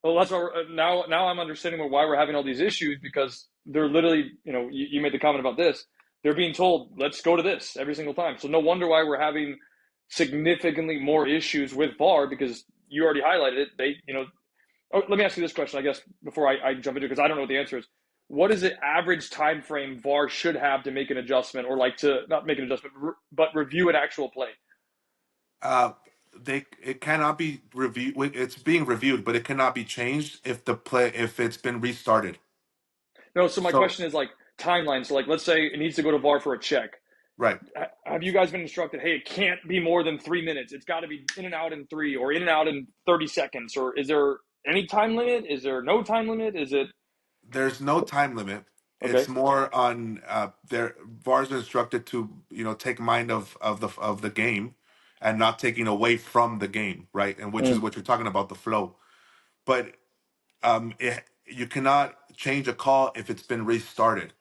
[SPEAKER 1] Well, that's why now I'm understanding why we're having all these issues because they're literally, you made the comment about this. They're being told, let's go to this every single time. So no wonder why we're having significantly more issues with VAR because you already highlighted it. Oh, let me ask you this question, I guess, before I jump into it because I don't know what the answer is. What is the average time frame VAR should have to make an adjustment or like to not make an adjustment, but review an actual play?
[SPEAKER 2] Uh, it cannot be reviewed. It's being reviewed, but it cannot be changed if it's been restarted.
[SPEAKER 1] No, so my
[SPEAKER 2] So
[SPEAKER 1] question is like timeline. So like, let's say it needs to go to VAR for a check.
[SPEAKER 2] right.
[SPEAKER 1] Have you guys been instructed, hey, it can't be more than 3 minutes? It's got to be in and out in three or in and out in 30 seconds? Or is there any time limit? Is there no time limit? Is it
[SPEAKER 2] There's no time limit. It's
[SPEAKER 1] okay?
[SPEAKER 2] more on their VARs are instructed to take mind of the game and not taking away from the game, right? And which is
[SPEAKER 1] Mm,
[SPEAKER 2] what you're talking about, the flow. But you cannot change a call if it's been restarted.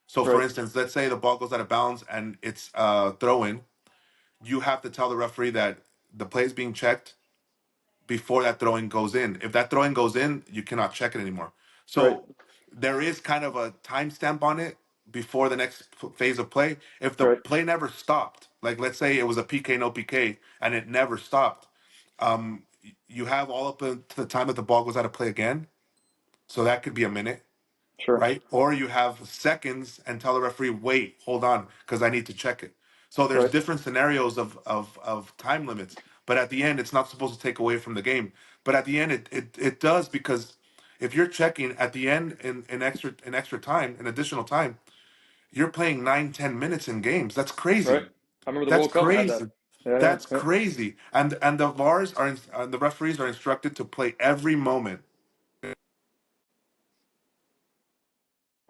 [SPEAKER 2] So for
[SPEAKER 1] right,
[SPEAKER 2] instance, let's say the ball goes out of bounds and it's throw in. You have to tell the referee that the play is being checked before that throwing goes in. If that throwing goes in, you cannot check it anymore.
[SPEAKER 1] right,
[SPEAKER 2] So there is kind of a timestamp on it before the next phase of play. If the
[SPEAKER 1] right,
[SPEAKER 2] play never stopped, like let's say it was a PK no PK and it never stopped, you have all up to the time that the ball goes out of play again. So that could be a minute,
[SPEAKER 1] sure,
[SPEAKER 2] right? Or you have seconds and tell the referee, wait, hold on, because I need to check it. So there's
[SPEAKER 1] right,
[SPEAKER 2] different scenarios of time limits. But at the end, it's not supposed to take away from the game. But at the end, it does because if you're checking at the end in extra time, in additional time, you're playing 9, 10 minutes in games. That's
[SPEAKER 1] right.
[SPEAKER 2] crazy.
[SPEAKER 1] I remember the
[SPEAKER 2] That's
[SPEAKER 1] World Cup had that.
[SPEAKER 2] crazy.
[SPEAKER 1] Yeah,
[SPEAKER 2] That's
[SPEAKER 1] yeah.
[SPEAKER 2] crazy. And the referees are instructed to play every moment.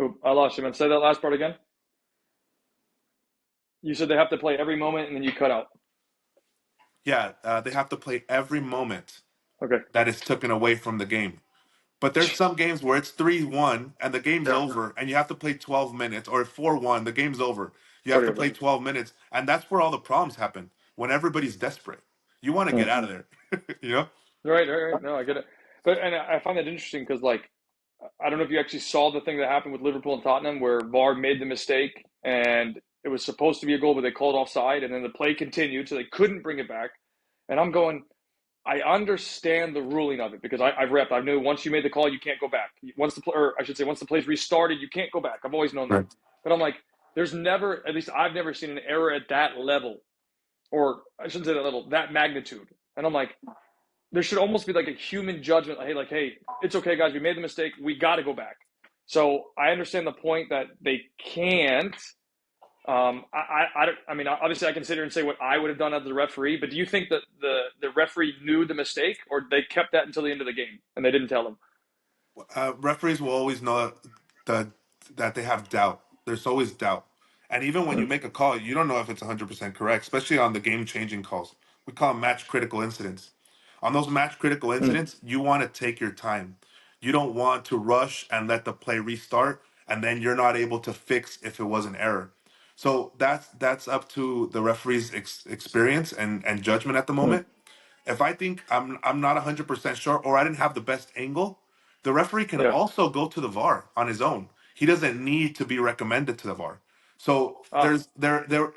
[SPEAKER 1] Oop, I lost you, man. Say that last part again. You said they have to play every moment, and then you cut out.
[SPEAKER 2] Yeah, they have to play every moment
[SPEAKER 1] Okay.
[SPEAKER 2] that is taken away from the game. But there's some games where it's 3-1 and the game's
[SPEAKER 1] Yeah.
[SPEAKER 2] over and you have to play 12 minutes, or 4-1, the game's over. You
[SPEAKER 1] It's
[SPEAKER 2] have
[SPEAKER 1] already
[SPEAKER 2] to
[SPEAKER 1] over.
[SPEAKER 2] play 12 minutes. And that's where all the problems happen, when everybody's desperate. You want to get
[SPEAKER 1] Hmm.
[SPEAKER 2] out of there, you know?
[SPEAKER 1] Right, right, right. No, I get it. But and I find that interesting because like I don't know if you actually saw the thing that happened with Liverpool and Tottenham where VAR made the mistake and it was supposed to be a goal, but they called offside, and then the play continued, so they couldn't bring it back. And I'm going, I understand the ruling of it because I've repped. I knew once you made the call, you can't go back. Once the or I should say, once the play's restarted, you can't go back. I've always known that.
[SPEAKER 2] Right.
[SPEAKER 1] But I'm like, there's never, at least I've never seen an error at that level, or I shouldn't say that level, that magnitude. And I'm like, there should almost be like a human judgment. Like, hey, it's okay, guys. We made the mistake. We got to go back. So I understand the point that they can't. I mean, obviously, I can sit here and say what I would have done as the referee. But do you think that the referee knew the mistake, or they kept that until the end of the game and they didn't tell him?
[SPEAKER 2] Referees will always know that that they have doubt. There's always doubt, and even when you
[SPEAKER 1] Mm,
[SPEAKER 2] make a call, you don't know if it's 100% correct, especially on the game-changing calls. We call them match critical incidents. On those match critical
[SPEAKER 1] mm,
[SPEAKER 2] incidents, you want to take your time. You don't want to rush and let the play restart, and then you're not able to fix if it was an error. So that's up to the referee's experience and judgment at the
[SPEAKER 1] mm.
[SPEAKER 2] moment. If I think I'm not 100% sure, or I didn't have the best angle, the referee can
[SPEAKER 1] Yeah.
[SPEAKER 2] also go to the VAR on his own. He doesn't need to be recommended to the VAR. So
[SPEAKER 1] Ah,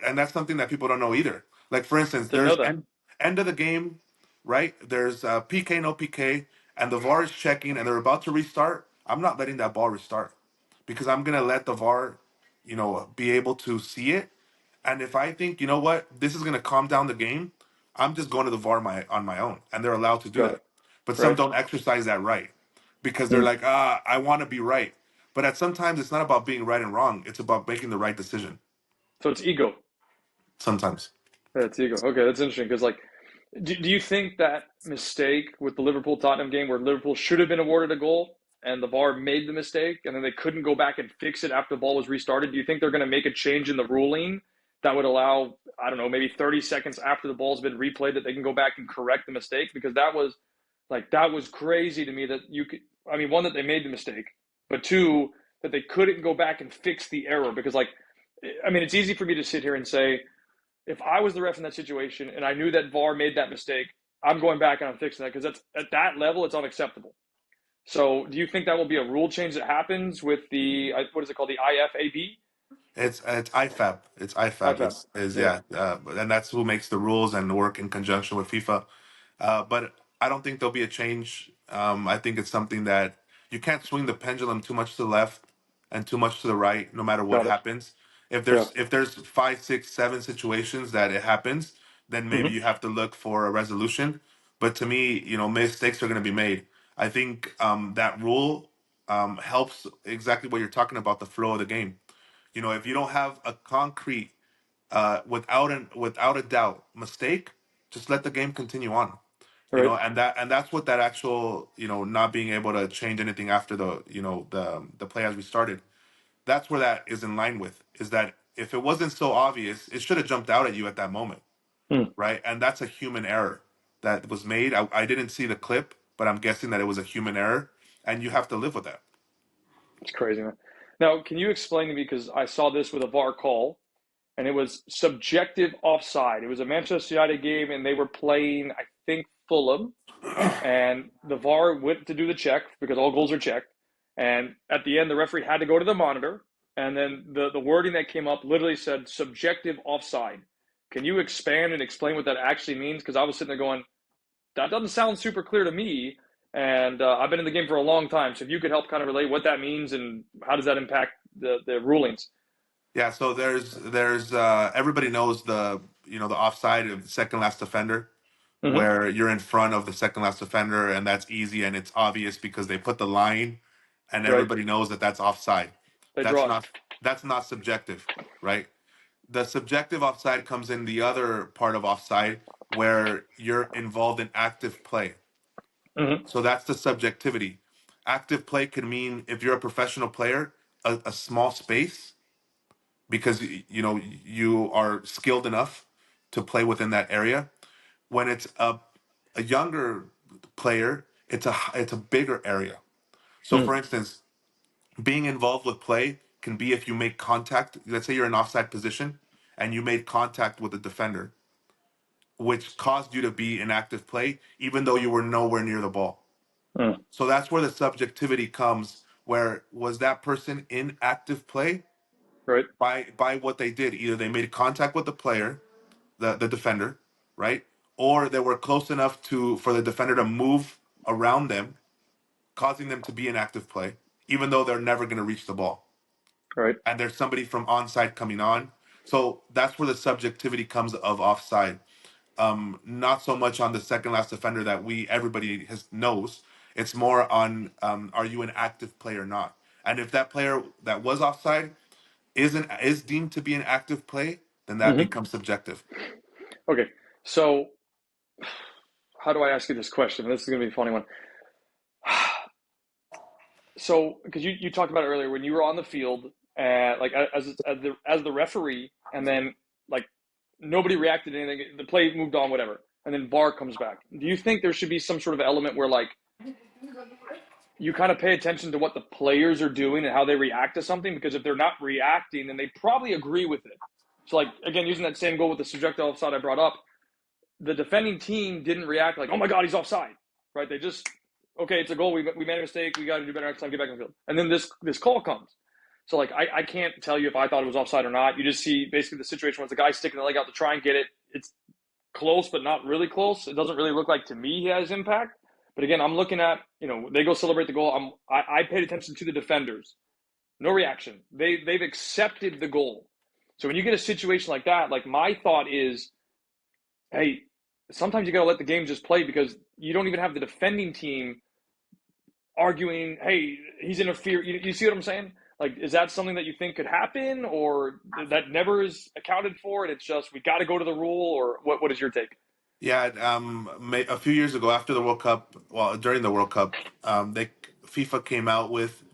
[SPEAKER 2] and that's something that people don't know either. Like for instance,
[SPEAKER 1] didn't know
[SPEAKER 2] there's
[SPEAKER 1] that.
[SPEAKER 2] end of the game, right? There's PK, no PK, and the VAR is checking, and they're about to restart. I'm not letting that ball restart because I'm gonna let the VAR, be able to see it. And if I think, you know what, this is gonna calm down the game, I'm just going to the VAR on my own, and they're allowed to do
[SPEAKER 1] Got
[SPEAKER 2] that.
[SPEAKER 1] it.
[SPEAKER 2] But some
[SPEAKER 1] Right.
[SPEAKER 2] don't exercise that right because they're
[SPEAKER 1] Mm.
[SPEAKER 2] like, I want to be right. But at sometimes it's not about being right and wrong. It's about making the right decision.
[SPEAKER 1] So it's ego.
[SPEAKER 2] Sometimes.
[SPEAKER 1] Yeah, it's ego. Okay, that's interesting because like, do you think that mistake with the Liverpool Tottenham game where Liverpool should have been awarded a goal and the VAR made the mistake and then they couldn't go back and fix it after the ball was restarted? Do you think they're going to make a change in the ruling that would allow, I don't know, maybe 30 seconds after the ball's been replayed that they can go back and correct the mistake? Because that was crazy to me that you could, I mean, one, that they made the mistake, but two, that they couldn't go back and fix the error because like, I mean, it's easy for me to sit here and say, if I was the ref in that situation and I knew that VAR made that mistake, I'm going back and I'm fixing that because that's at that level, it's unacceptable. So, do you think that will be a rule change that happens with the what is it called, the IFAB?
[SPEAKER 2] It's IFAB. It's IFAB.
[SPEAKER 1] IFAB.
[SPEAKER 2] Is
[SPEAKER 1] Yeah,
[SPEAKER 2] yeah, and that's who makes the rules and work in conjunction with FIFA. But I don't think there'll be a change. I think it's something that you can't swing the pendulum too much to the left and too much to the right, no matter what
[SPEAKER 1] got it.
[SPEAKER 2] happens. If
[SPEAKER 1] Yeah.
[SPEAKER 2] there's five, six, seven situations that it happens, then maybe
[SPEAKER 1] Mm-hmm.
[SPEAKER 2] you have to look for a resolution. But to me, mistakes are going to be made. I think that rule helps exactly what you're talking about, the flow of the game. If you don't have a concrete, without a doubt mistake, just let the game continue on.
[SPEAKER 1] Right.
[SPEAKER 2] And that's what that actual, not being able to change anything after the play has restarted. That's where that is in line with, is that if it wasn't so obvious, it should have jumped out at you at that moment,
[SPEAKER 1] Mm.
[SPEAKER 2] right? And that's a human error that was made. I didn't see the clip, but I'm guessing that it was a human error, and you have to live with that.
[SPEAKER 1] It's crazy, man. Now, can you explain to me because I saw this with a VAR call and it was subjective offside. It was a Manchester United game and they were playing, I think, Fulham, and the VAR went to do the check because all goals are checked. And at the end, the referee had to go to the monitor, and then the wording that came up literally said subjective offside. Can you expand and explain what that actually means? Because I was sitting there going, that doesn't sound super clear to me. And I've been in the game for a long time, so if you could help kind of relate what that means and how does that impact the rulings?
[SPEAKER 2] Yeah, so there's everybody knows the offside of the second last defender,
[SPEAKER 1] Mm-hmm.
[SPEAKER 2] where you're in front of the second last defender, and that's easy and it's obvious because they put the line, and
[SPEAKER 1] Right.
[SPEAKER 2] everybody knows that that's offside.
[SPEAKER 1] They
[SPEAKER 2] That's
[SPEAKER 1] draw it.
[SPEAKER 2] not that's not subjective, right? The subjective offside comes in the other part of offside where you're involved in active play.
[SPEAKER 1] Hmm.
[SPEAKER 2] So that's the subjectivity. Active play can mean if you're a professional player, a small space because you know you are skilled enough to play within that area. When it's a younger player, it's a bigger area. So for
[SPEAKER 1] Hmm.
[SPEAKER 2] instance, being involved with play can be if you make contact. Let's say you're in offside position and you made contact with the defender, which caused you to be in active play, even though you were nowhere near the ball.
[SPEAKER 1] Mm.
[SPEAKER 2] So that's where the subjectivity comes. Where was that person in active play
[SPEAKER 1] Right.
[SPEAKER 2] by what they did? Either they made contact with the player, the defender, right, or they were close enough to for the defender to move around them, causing them to be in active play, even though they're never going to reach the ball.
[SPEAKER 1] Right.
[SPEAKER 2] And there's somebody from onside coming on. So that's where the subjectivity comes of offside. Not so much on the second last defender that we everybody has knows. It's more on are you an active player or not? And if that player that was offside is deemed to be an active play, then that
[SPEAKER 1] Hmm.
[SPEAKER 2] becomes subjective.
[SPEAKER 1] Okay. So how do I ask you this question? This is going to be a funny one. So, because you talked about it earlier when you were on the field, like as the referee, and then like nobody reacted to anything, the play moved on, whatever, and then VAR comes back. Do you think there should be some sort of element where like you kind of pay attention to what the players are doing and how they react to something? Because if they're not reacting, then they probably agree with it. So, like again, using that same goal with the subjective offside I brought up, the defending team didn't react like, "Oh my God, he's offside," right? They just, okay, it's a goal. We made a mistake. We got to do better next time. Get back in the field. And then this call comes. So like I can't tell you if I thought it was offside or not. You just see basically the situation where it's a guy sticking the leg out to try and get it. It's close, but not really close. It doesn't really look like to me he has impact. But again, I'm looking at, they go celebrate the goal. I paid attention to the defenders. No reaction. They've accepted the goal. So when you get a situation like that, like my thought is, hey, sometimes you got to let the game just play because you don't even have the defending team arguing, hey, he's interfering. You see what I'm saying? Like, is that something that you think could happen, or that never is accounted for, and it's just we got to go to the rule, or what is your take?
[SPEAKER 2] Yeah, a few years ago after the World Cup, well, during the World Cup, they FIFA came out with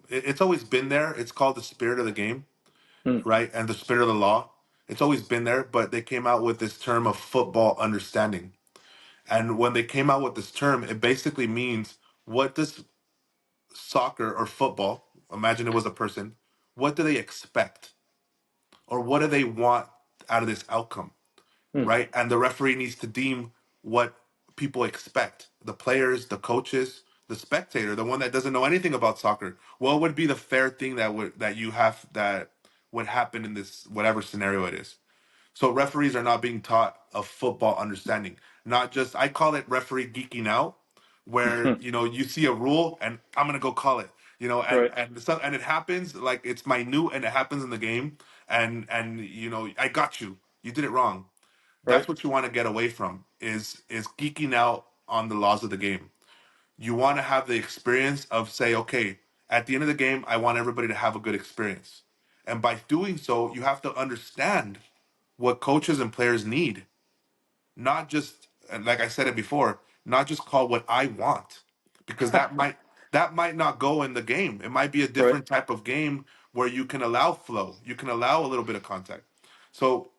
[SPEAKER 2] it's always been there. It's called the spirit of the game,
[SPEAKER 1] Hmm.
[SPEAKER 2] right? And the spirit of the law. It's always been there, but they came out with this term of football understanding. And when they came out with this term, it basically means what does soccer or football, imagine it was a person, what do they expect? Or what do they want out of this outcome?
[SPEAKER 1] Hmm.
[SPEAKER 2] Right? And the referee needs to deem what people expect. The players, the coaches, the spectator, the one that doesn't know anything about soccer. What would be the fair thing that would happen in this whatever scenario it is? So referees are not being taught a football understanding. Not just I call it referee geeking out, where
[SPEAKER 1] Hmm.
[SPEAKER 2] you see a rule and I'm gonna go call it.
[SPEAKER 1] Right.
[SPEAKER 2] And it happens like it's minute and it happens in the game and I got you. You did it wrong.
[SPEAKER 1] Right.
[SPEAKER 2] That's what you want to get away from is geeking out on the laws of the game. You want to have the experience of say, okay, at the end of the game, I want everybody to have a good experience. And by doing so, you have to understand what coaches and players need, not just and like I said it before, not just call what I want, because that might not go in the game. It might be a
[SPEAKER 1] Right.
[SPEAKER 2] different type of game where you can allow flow, you can allow a little bit of contact. So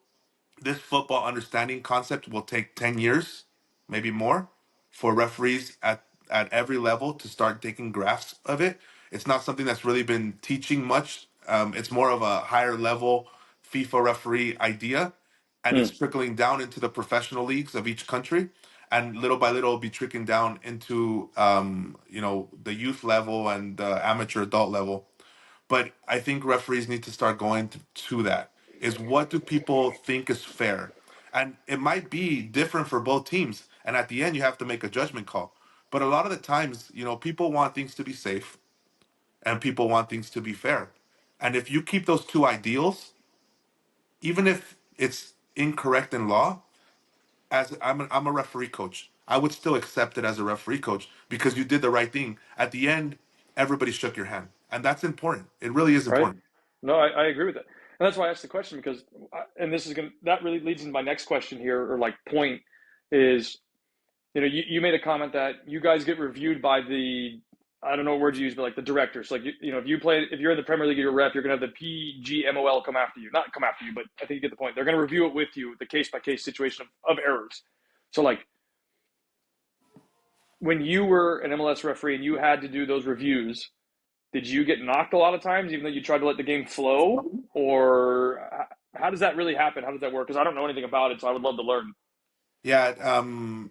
[SPEAKER 2] this football understanding concept will take 10 years, maybe more, for referees at every level to start taking grasp of it. It's not something that's really been teaching much. It's more of a higher level FIFA referee idea, and
[SPEAKER 1] Hmm.
[SPEAKER 2] it's trickling down into the professional leagues of each country. And little by little, it'll be trickling down into the youth level and the amateur adult level. But I think referees need to start going to that. Is what do people think is fair? And it might be different for both teams. And at the end, you have to make a judgment call. But a lot of the times, people want things to be safe and people want things to be fair. And if you keep those two ideals, even if it's incorrect in law, as I'm a referee coach, I would still accept it as a referee coach because you did the right thing. At the end, everybody shook your hand. And that's important. It really is
[SPEAKER 1] Right.
[SPEAKER 2] important.
[SPEAKER 1] No, I agree with that. And that's why I asked the question because, and this is going to, that really leads into my next question here, or like point is, you made a comment that you guys get reviewed by the, I don't know what word you use, but like the directors. Like, if you're in the Premier League, you're a ref, you're going to have the PGMOL come after you. Not come after you, but I think you get the point. They're going to review it with you, the case by case situation of errors. So, like, when you were an MLS referee and you had to do those reviews, did you get knocked a lot of times, even though you tried to let the game flow? Or how does that really happen? How does that work? Because I don't know anything about it, so I would love to learn.
[SPEAKER 2] Yeah,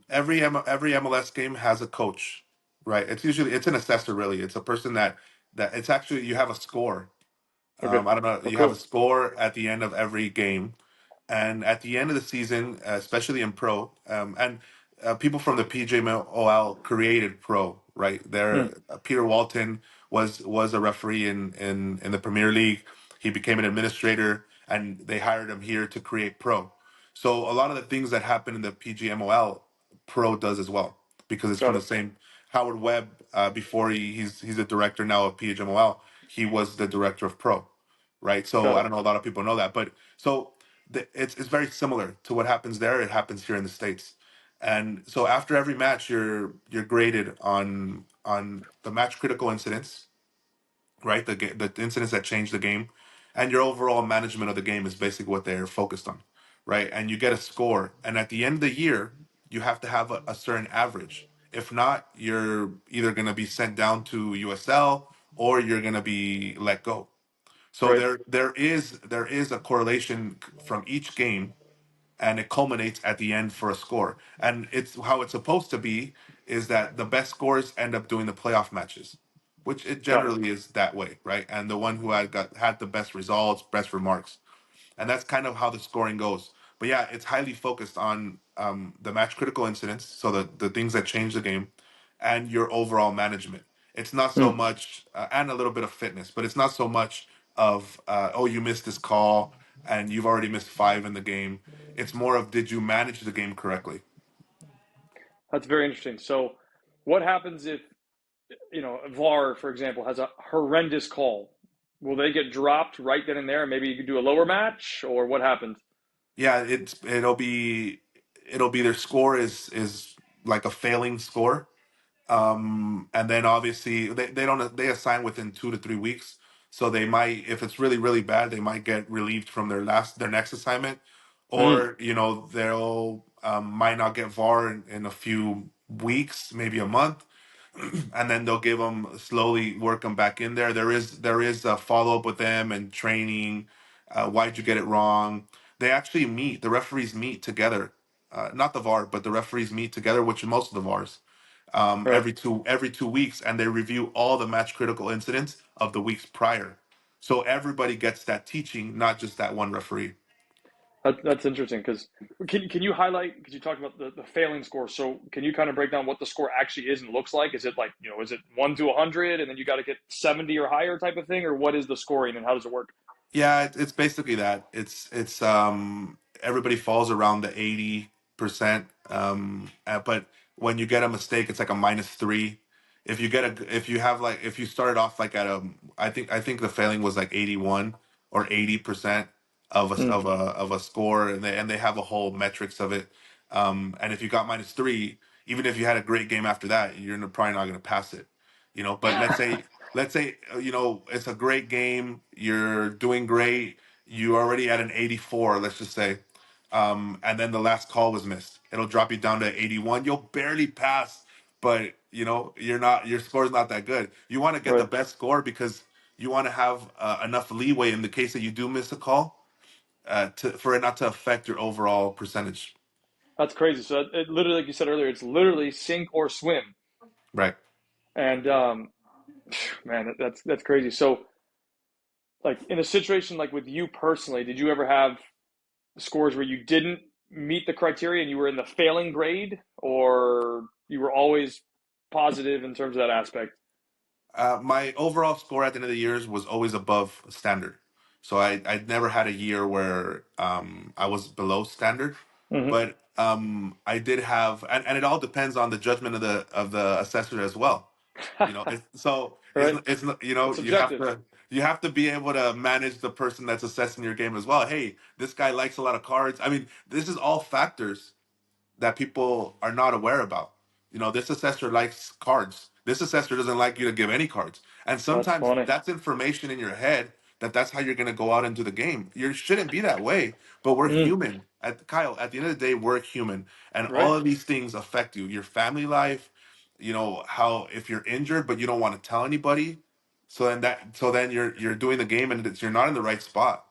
[SPEAKER 2] every MLS game has a coach, right? It's an assessor really. It's a person that it's actually you have a score.
[SPEAKER 1] Okay.
[SPEAKER 2] I don't know.
[SPEAKER 1] Oh,
[SPEAKER 2] You have a
[SPEAKER 1] cool.
[SPEAKER 2] score at the end of every game, and at the end of the season, especially in pro, and people from the PJMOL created pro, right?
[SPEAKER 1] Hmm.
[SPEAKER 2] There, Peter Walton was a referee in the Premier League. He became an administrator, and they hired him here to create pro. So a lot of the things that happen in the PGMOL, pro does as well because it's
[SPEAKER 1] Got
[SPEAKER 2] from the
[SPEAKER 1] it.
[SPEAKER 2] same Howard Webb. Before he's a director now of PGMOL, he was the director of pro, right? So
[SPEAKER 1] Got
[SPEAKER 2] I
[SPEAKER 1] it.
[SPEAKER 2] don't know a lot of people know that, but so it's very similar to what happens there. It happens here in the states, and so after every match, you're graded on the match critical incidents, right? The incidents that change the game, and your overall management of the game is basically what they're focused on, right? And you get a score, and at the end of the year, you have to have a certain average. If not, you're either going to be sent down to USL or you're going to be let go. So
[SPEAKER 1] Right.
[SPEAKER 2] there is a correlation from each game, and it culminates at the end for a score. And it's how it's supposed to be is that the best scores end up doing the playoff matches, which it
[SPEAKER 1] Got it.
[SPEAKER 2] generally is that way, right? And the one who had the best results, best remarks, and that's kind of how the scoring goes. But yeah, it's highly focused on the match critical incidents, so the things that change the game, and your overall management. It's not so
[SPEAKER 1] Hmm.
[SPEAKER 2] much, and a little bit of fitness, but it's not so much of oh, you missed this call and you've already missed five in the game. It's more of did you manage the game correctly?
[SPEAKER 1] That's very interesting. So, what happens if, VAR, for example, has a horrendous call? Will they get dropped right then and there? And maybe you could do a lower match, or what happens?
[SPEAKER 2] Yeah, it'll be their score is like a failing score. And then obviously they assign within 2 to 3 weeks. So they might, if it's really, really bad, they might get relieved from their next assignment.
[SPEAKER 1] Hmm.
[SPEAKER 2] Or, they'll might not get VAR in a few weeks, maybe a month, and then they'll give them slowly work them back in there. There is a follow up with them and training. Why'd you get it wrong? They actually meet. The referees meet together. Not the VAR, but the referees meet together, which most of the VARs
[SPEAKER 1] Right.
[SPEAKER 2] every 2 weeks, and they review all the match critical incidents of the weeks prior. So everybody gets that teaching, not just that one referee.
[SPEAKER 1] That's interesting because can you highlight, because you talked about the failing score, so can you kind of break down what the score actually is and looks like? Is it like, is it 1 to 100 and then you got to get 70 or higher type of thing, or what is the scoring and how does it work?
[SPEAKER 2] Yeah, it's basically that. It's everybody falls around the 80%. But when you get a mistake, it's like a -3. If you have like if you started off like at a I think the failing was like 81 or 80%
[SPEAKER 1] Mm.
[SPEAKER 2] of a score, and they have a whole metrics of it. And if you got -3, even if you had a great game after that, probably not going to pass it. But let's say it's a great game, you're doing great, you're already at an 84, let's just say, and then the last call was missed, it'll drop you down to 81. You'll barely pass, but your score's not that good. You want to get the
[SPEAKER 1] Right.
[SPEAKER 2] best score because you want to have enough leeway in the case that you do miss a call, for it not to affect your overall percentage.
[SPEAKER 1] That's crazy. So it literally, like you said earlier, it's literally sink or swim.
[SPEAKER 2] Right.
[SPEAKER 1] And man, that's crazy. So, like in a situation like with you personally, did you ever have scores where you didn't meet the criteria and you were in the failing grade, or you were always positive in terms of that aspect?
[SPEAKER 2] My overall score at the end of the years was always above standard. So I never had a year where I was below standard,
[SPEAKER 1] Hmm.
[SPEAKER 2] but I did have, and it all depends on the judgment of the assessor as well. So
[SPEAKER 1] Right.
[SPEAKER 2] it's not,
[SPEAKER 1] It's
[SPEAKER 2] you have
[SPEAKER 1] subjective.
[SPEAKER 2] to. you have to be able to manage the person that's assessing your game as well. Hey, this guy likes a lot of cards. I mean, this is all factors that people are not aware about. You know, this assessor likes cards. This assessor doesn't like you to give any cards. And
[SPEAKER 1] That's
[SPEAKER 2] sometimes
[SPEAKER 1] funny.
[SPEAKER 2] that's information in your head that's how you're going to go out into the game. You shouldn't be that way, but we're
[SPEAKER 1] Mm,
[SPEAKER 2] human. Kyle, at the end of the day, we're human, and all
[SPEAKER 1] right.
[SPEAKER 2] of these things affect you. Your family life, you know, how if you're injured but you don't want to tell anybody, so then you're doing the game and you're not in the right spot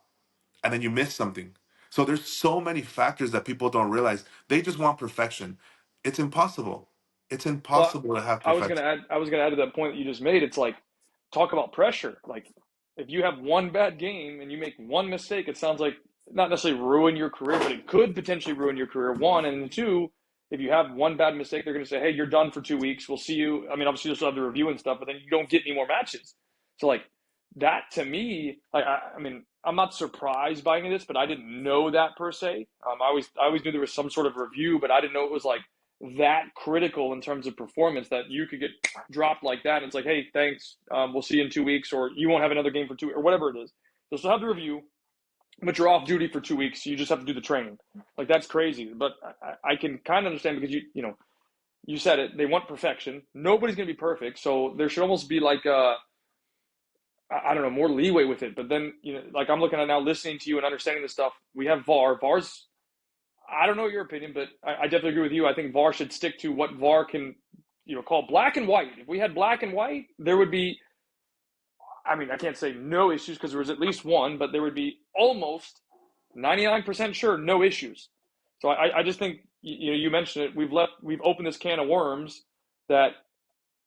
[SPEAKER 2] and then you miss something. So there's so many factors that people don't realize. They just want perfection. It's impossible. It's
[SPEAKER 1] Well,
[SPEAKER 2] impossible to have
[SPEAKER 1] I was gonna
[SPEAKER 2] perfection.
[SPEAKER 1] add. I was gonna add to that point that you just made. It's like talk about pressure. Like if you have one bad game and you make one mistake, it sounds like not necessarily ruin your career, but it could potentially ruin your career. One and two, if you have one bad mistake, they're gonna say, "Hey, you're done for 2 weeks. We'll see you." I mean, obviously you'll still have the review and stuff, but then you don't get any more matches. So like that to me, like I mean, I'm not surprised by any of this, but I didn't know that per se. I always knew there was some sort of review, but I didn't know it was like that critical in terms of performance that you could get dropped like that. And it's like, hey, thanks. We'll see you in 2 weeks, or you won't have another game for 2, or whatever it is. So still have the review, but you're off duty for 2 weeks. So you just have to do the training. Like that's crazy. But I can kind of understand because you said it. They want perfection. Nobody's gonna be perfect. So there should almost be like I don't know, more leeway with it. But then like I'm looking at now, listening to you and understanding this stuff. We have VAR. VAR's I don't know your opinion, but I definitely agree with you. I think VAR should stick to what VAR can, call black and white. If we had black and white, there would be, I mean, I can't say no issues because there was at least one, but there would be almost 99% sure no issues. So I just think, you mentioned it. We've opened this can of worms that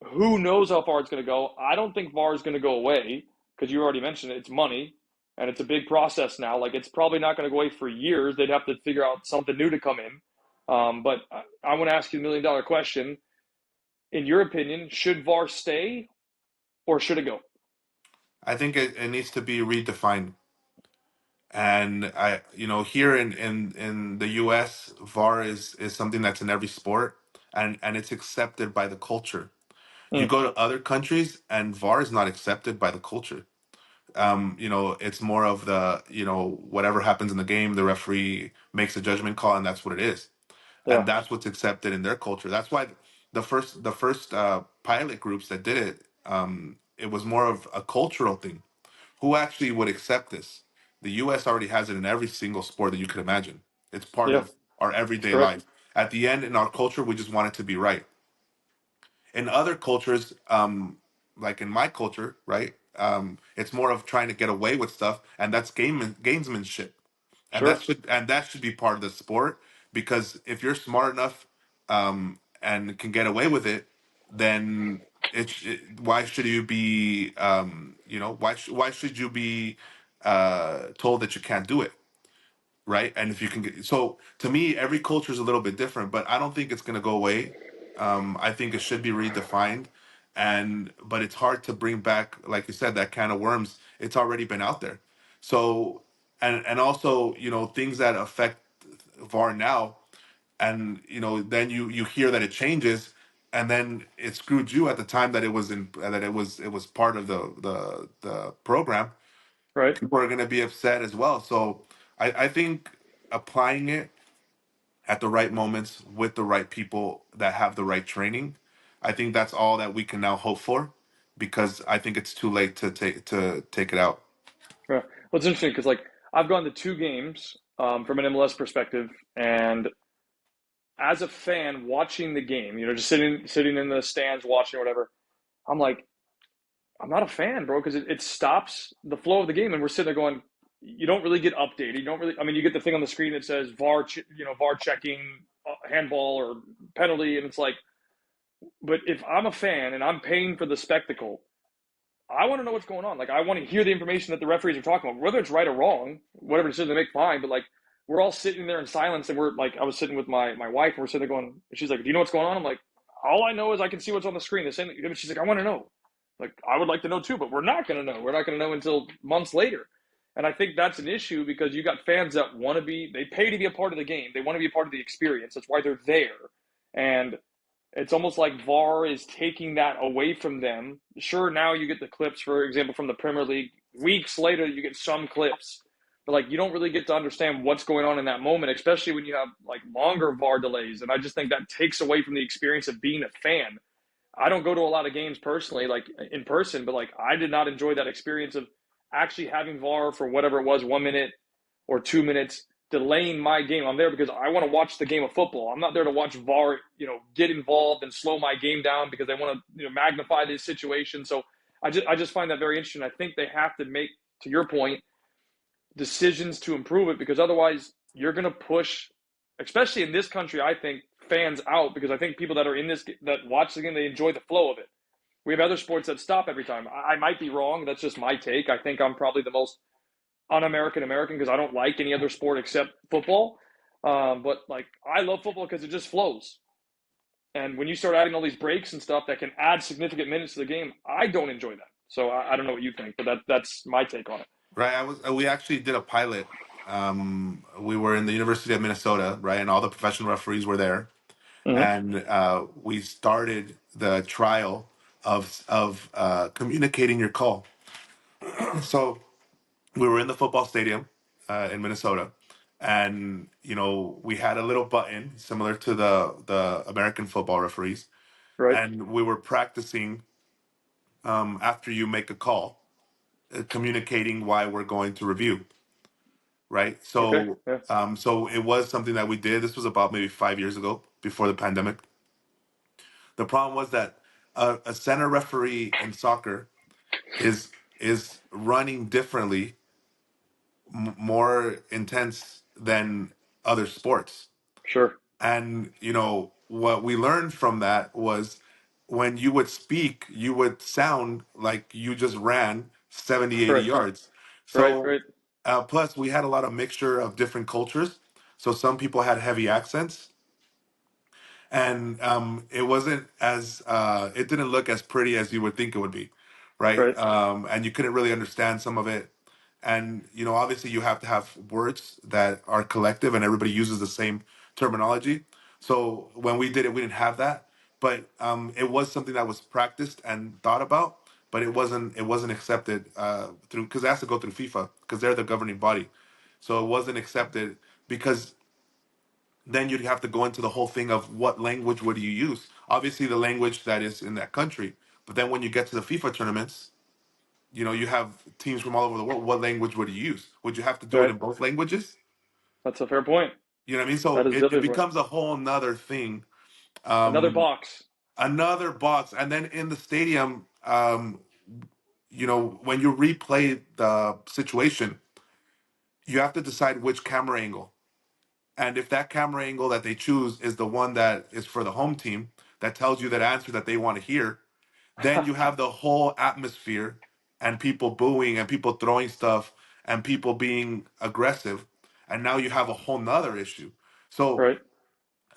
[SPEAKER 1] who knows how far it's going to go. I don't think VAR is going to go away because you already mentioned it. It's money and it's a big process now. Like it's probably not going to go away for years. They'd have to figure out something new to come in. But I want to ask you the $1 million question. In your opinion, should VAR stay or should it go?
[SPEAKER 2] I think it needs to be redefined. And here in the US, VAR is something that's in every sport, and it's accepted by the culture. You
[SPEAKER 1] Mm,
[SPEAKER 2] go to other countries and VAR is not accepted by the culture. It's more of whatever happens in the game, the referee makes a judgment call, and that's what it is,
[SPEAKER 1] yeah,
[SPEAKER 2] and that's what's accepted in their culture. That's why the first pilot groups that did it, it was more of a cultural thing. Who actually would accept this? The U.S. already has it in every single sport that you could imagine. It's part
[SPEAKER 1] yeah,
[SPEAKER 2] of our
[SPEAKER 1] that's
[SPEAKER 2] everyday
[SPEAKER 1] correct.
[SPEAKER 2] life. At the end, in our culture, we just want it to be right. In other cultures, like in my culture, right, it's more of trying to get away with stuff, and that's gamesmanship,
[SPEAKER 1] Sure,
[SPEAKER 2] and that should be part of the sport, because if you're smart enough and can get away with it, then why should you be why should you be told that you can't do it, right? And if you can get, so to me, every culture is a little bit different, but I don't think it's going to go away. I think it should be redefined, but it's hard to bring back, like you said, that can of worms. It's already been out there. So and also, things that affect VAR now, and then you hear that it changes, and then it screwed you at the time that it was part of the program.
[SPEAKER 1] right.
[SPEAKER 2] People are going to be upset as well. So I think applying it at the right moments with the right people that have the right training, I think that's all that we can now hope for, because I think it's too late to take it out.
[SPEAKER 1] Yeah. Well, it's interesting because like I've gone to 2 games from an MLS perspective, and as a fan watching the game, just sitting in the stands watching or whatever, I'm like, I'm not a fan, bro, because it stops the flow of the game, and we're sitting there going, you don't really get updated. You don't really. I mean, you get the thing on the screen that says VAR, VAR checking, handball or penalty, and it's like, but if I'm a fan and I'm paying for the spectacle, I want to know what's going on. Like, I want to hear the information that the referees are talking about, whether it's right or wrong, whatever decision they make, fine. But like, we're all sitting there in silence, and we're like, I was sitting with my wife, and we're sitting there going, she's like, do you know what's going on? I'm like, all I know is I can see what's on the screen. The same. She's like, I want to know. Like, I would like to know too, but we're not going to know. We're not going to know until months later. And I think that's an issue because you got fans that want to be, they pay to be a part of the game. They want to be a part of the experience. That's why they're there. And it's almost like VAR is taking that away from them. Sure, now you get the clips, for example, from the Premier League. weeks later you get some clips, but like you don't really get to understand what's going on in that moment, especially when you have like longer VAR delays. And I just think that takes away from the experience of being a fan. I don't go to a lot of games personally, like in person, but like I did not enjoy that experience of actually having VAR for whatever it was, 1 minute or 2 minutes, delaying my game. I'm there because I want to watch the game of football. I'm not there to watch VAR, get involved and slow my game down because they want to, magnify this situation. So I just find that very interesting. I think they have to make, to your point, decisions to improve it because otherwise you're going to push, especially in this country, I think, fans out because I think people that are in this, that watch the game, they enjoy the flow of it. We have other sports that stop every time. I might be wrong. That's just my take. I think I'm probably the most un-American American because I don't like any other sport except football. But like I love football because it just flows. And when you start adding all these breaks and stuff that can add significant minutes to the game, I don't enjoy that. So I don't know what you think, but that's my take on it.
[SPEAKER 2] Right. We actually did a pilot. We were in the University of Minnesota, right, and all the professional referees were there,
[SPEAKER 1] Mm-hmm.
[SPEAKER 2] and we started the trial of communicating your call. So we were in the football stadium in Minnesota, and we had a little button similar to the American football referees,
[SPEAKER 1] Right.
[SPEAKER 2] and we were practicing after you make a call, communicating why we're going to review. Right.
[SPEAKER 1] Okay.
[SPEAKER 2] So
[SPEAKER 1] Yeah.
[SPEAKER 2] so it was something that we did. This was about maybe 5 years ago, before the pandemic. The problem was that a center referee in soccer is running differently, more intense than other sports.
[SPEAKER 1] Sure.
[SPEAKER 2] And what we learned from that was when you would speak, you would sound like you just ran 70, 80
[SPEAKER 1] Right.
[SPEAKER 2] yards.
[SPEAKER 1] Right.
[SPEAKER 2] So
[SPEAKER 1] Right.
[SPEAKER 2] plus we had a lot of mixture of different cultures. So some people had heavy accents, and it wasn't as it didn't look as pretty as you would think it would be, right?
[SPEAKER 1] Right.
[SPEAKER 2] And you couldn't really understand some of it. And obviously you have to have words that are collective and everybody uses the same terminology. So when we did it, we didn't have that, but it was something that was practiced and thought about, but it wasn't accepted through, because it has to go through FIFA because they're the governing body. So it wasn't accepted because then you'd have to go into the whole thing of what language would you use. Obviously, the language that is in that country. But then when you get to the FIFA tournaments, you have teams from all over the world. What language would you use? Would you have to do it
[SPEAKER 1] Right.
[SPEAKER 2] in both languages?
[SPEAKER 1] That's a fair point.
[SPEAKER 2] You know what I mean? So
[SPEAKER 1] That is
[SPEAKER 2] it
[SPEAKER 1] definitely a point.
[SPEAKER 2] becomes a whole nother thing,
[SPEAKER 1] Another
[SPEAKER 2] um,
[SPEAKER 1] box.
[SPEAKER 2] another box. And then in the stadium, when you replay the situation, you have to decide which camera angle. And if that camera angle that they choose is the one that is for the home team, that tells you that answer that they want to hear, then you have the whole atmosphere and people booing and people throwing stuff and people being aggressive. And now you have a whole nother issue. So
[SPEAKER 1] Right.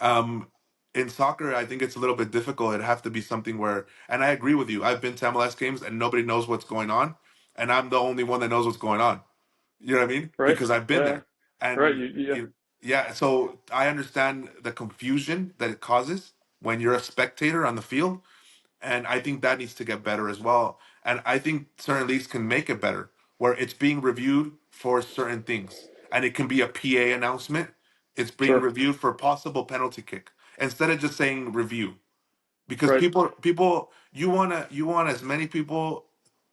[SPEAKER 2] um, in soccer, I think it's a little bit difficult. It'd have to be something where, and I agree with you, I've been to MLS games and nobody knows what's going on. And I'm the only one that knows what's going on. You know what I mean?
[SPEAKER 1] Right.
[SPEAKER 2] Because I've been
[SPEAKER 1] Yeah.
[SPEAKER 2] there.
[SPEAKER 1] Right.
[SPEAKER 2] And
[SPEAKER 1] Yeah.
[SPEAKER 2] yeah, so I understand the confusion that it causes when you're a spectator on the field. And I think that needs to get better as well. And I think certain leagues can make it better, where it's being reviewed for certain things. And it can be a PA announcement. It's being
[SPEAKER 1] Sure.
[SPEAKER 2] reviewed for possible penalty kick instead of just saying review. Because
[SPEAKER 1] Right.
[SPEAKER 2] people, you want as many people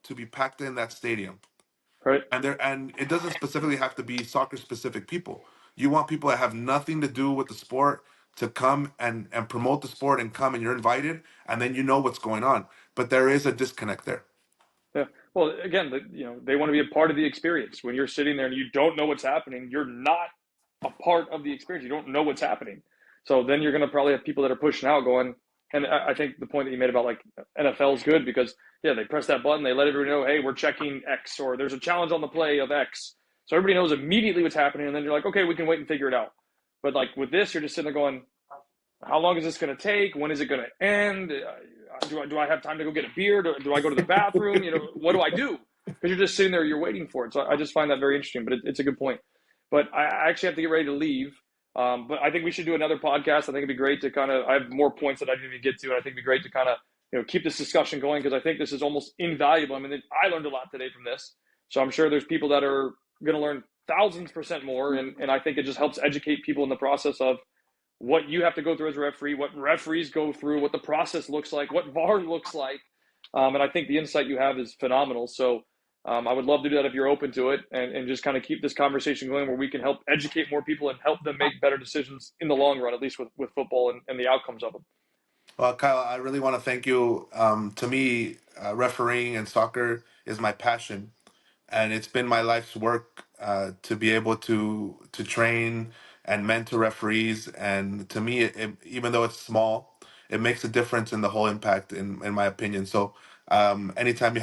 [SPEAKER 2] to be packed in that stadium,
[SPEAKER 1] Right.
[SPEAKER 2] and it doesn't specifically have to be soccer specific people. You want people that have nothing to do with the sport to come and promote the sport and come, and you're invited, and then you know what's going on. But there is a disconnect there.
[SPEAKER 1] Yeah. Well, again, they want to be a part of the experience. When you're sitting there and you don't know what's happening, you're not a part of the experience. You don't know what's happening. So then you're going to probably have people that are pushing out going, and I think the point that you made about like NFL is good because, yeah, they press that button, they let everybody know, hey, we're checking X, or there's a challenge on the play of X. So everybody knows immediately what's happening, and then you're like, okay, we can wait and figure it out. But like with this, you're just sitting there going, how long is this going to take? When is it going to end? Do I have time to go get a beer? Do I go to the bathroom? What do I do? Because you're just sitting there, you're waiting for it. So I just find that very interesting, but it's a good point. But I actually have to get ready to leave. But I think we should do another podcast. I think it'd be great to I have more points that I didn't even get to, and I think it'd be great to keep this discussion going because I think this is almost invaluable. I mean, I learned a lot today from this. So I'm sure there's people that are going to learn thousands% more. And I think it just helps educate people in the process of what you have to go through as a referee, what referees go through, what the process looks like, what VAR looks like. And I think the insight you have is phenomenal. So I would love to do that if you're open to it, and just kind of keep this conversation going where we can help educate more people and help them make better decisions in the long run, at least with football and the outcomes of them.
[SPEAKER 2] Well, Kyle, I really want to thank you. To me, refereeing and soccer is my passion, and it's been my life's work to be able to train and mentor referees. And to me, even though it's small, it makes a difference in the whole impact, in my opinion. So, anytime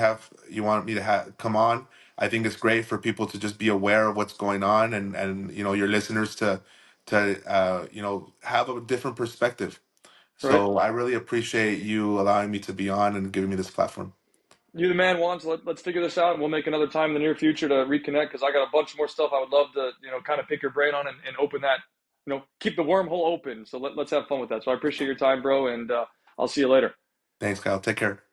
[SPEAKER 2] you want me to come on, I think it's great for people to just be aware of what's going on, and your listeners to have a different perspective.
[SPEAKER 1] Right?
[SPEAKER 2] So I really appreciate you allowing me to be on and giving me this platform.
[SPEAKER 1] You're the man, Juan. So let's figure this out, and we'll make another time in the near future to reconnect because I got a bunch more stuff I would love to kind of pick your brain on and open that, keep the wormhole open. So let's have fun with that. So I appreciate your time, bro, and I'll see you later.
[SPEAKER 2] Thanks, Kyle. Take care.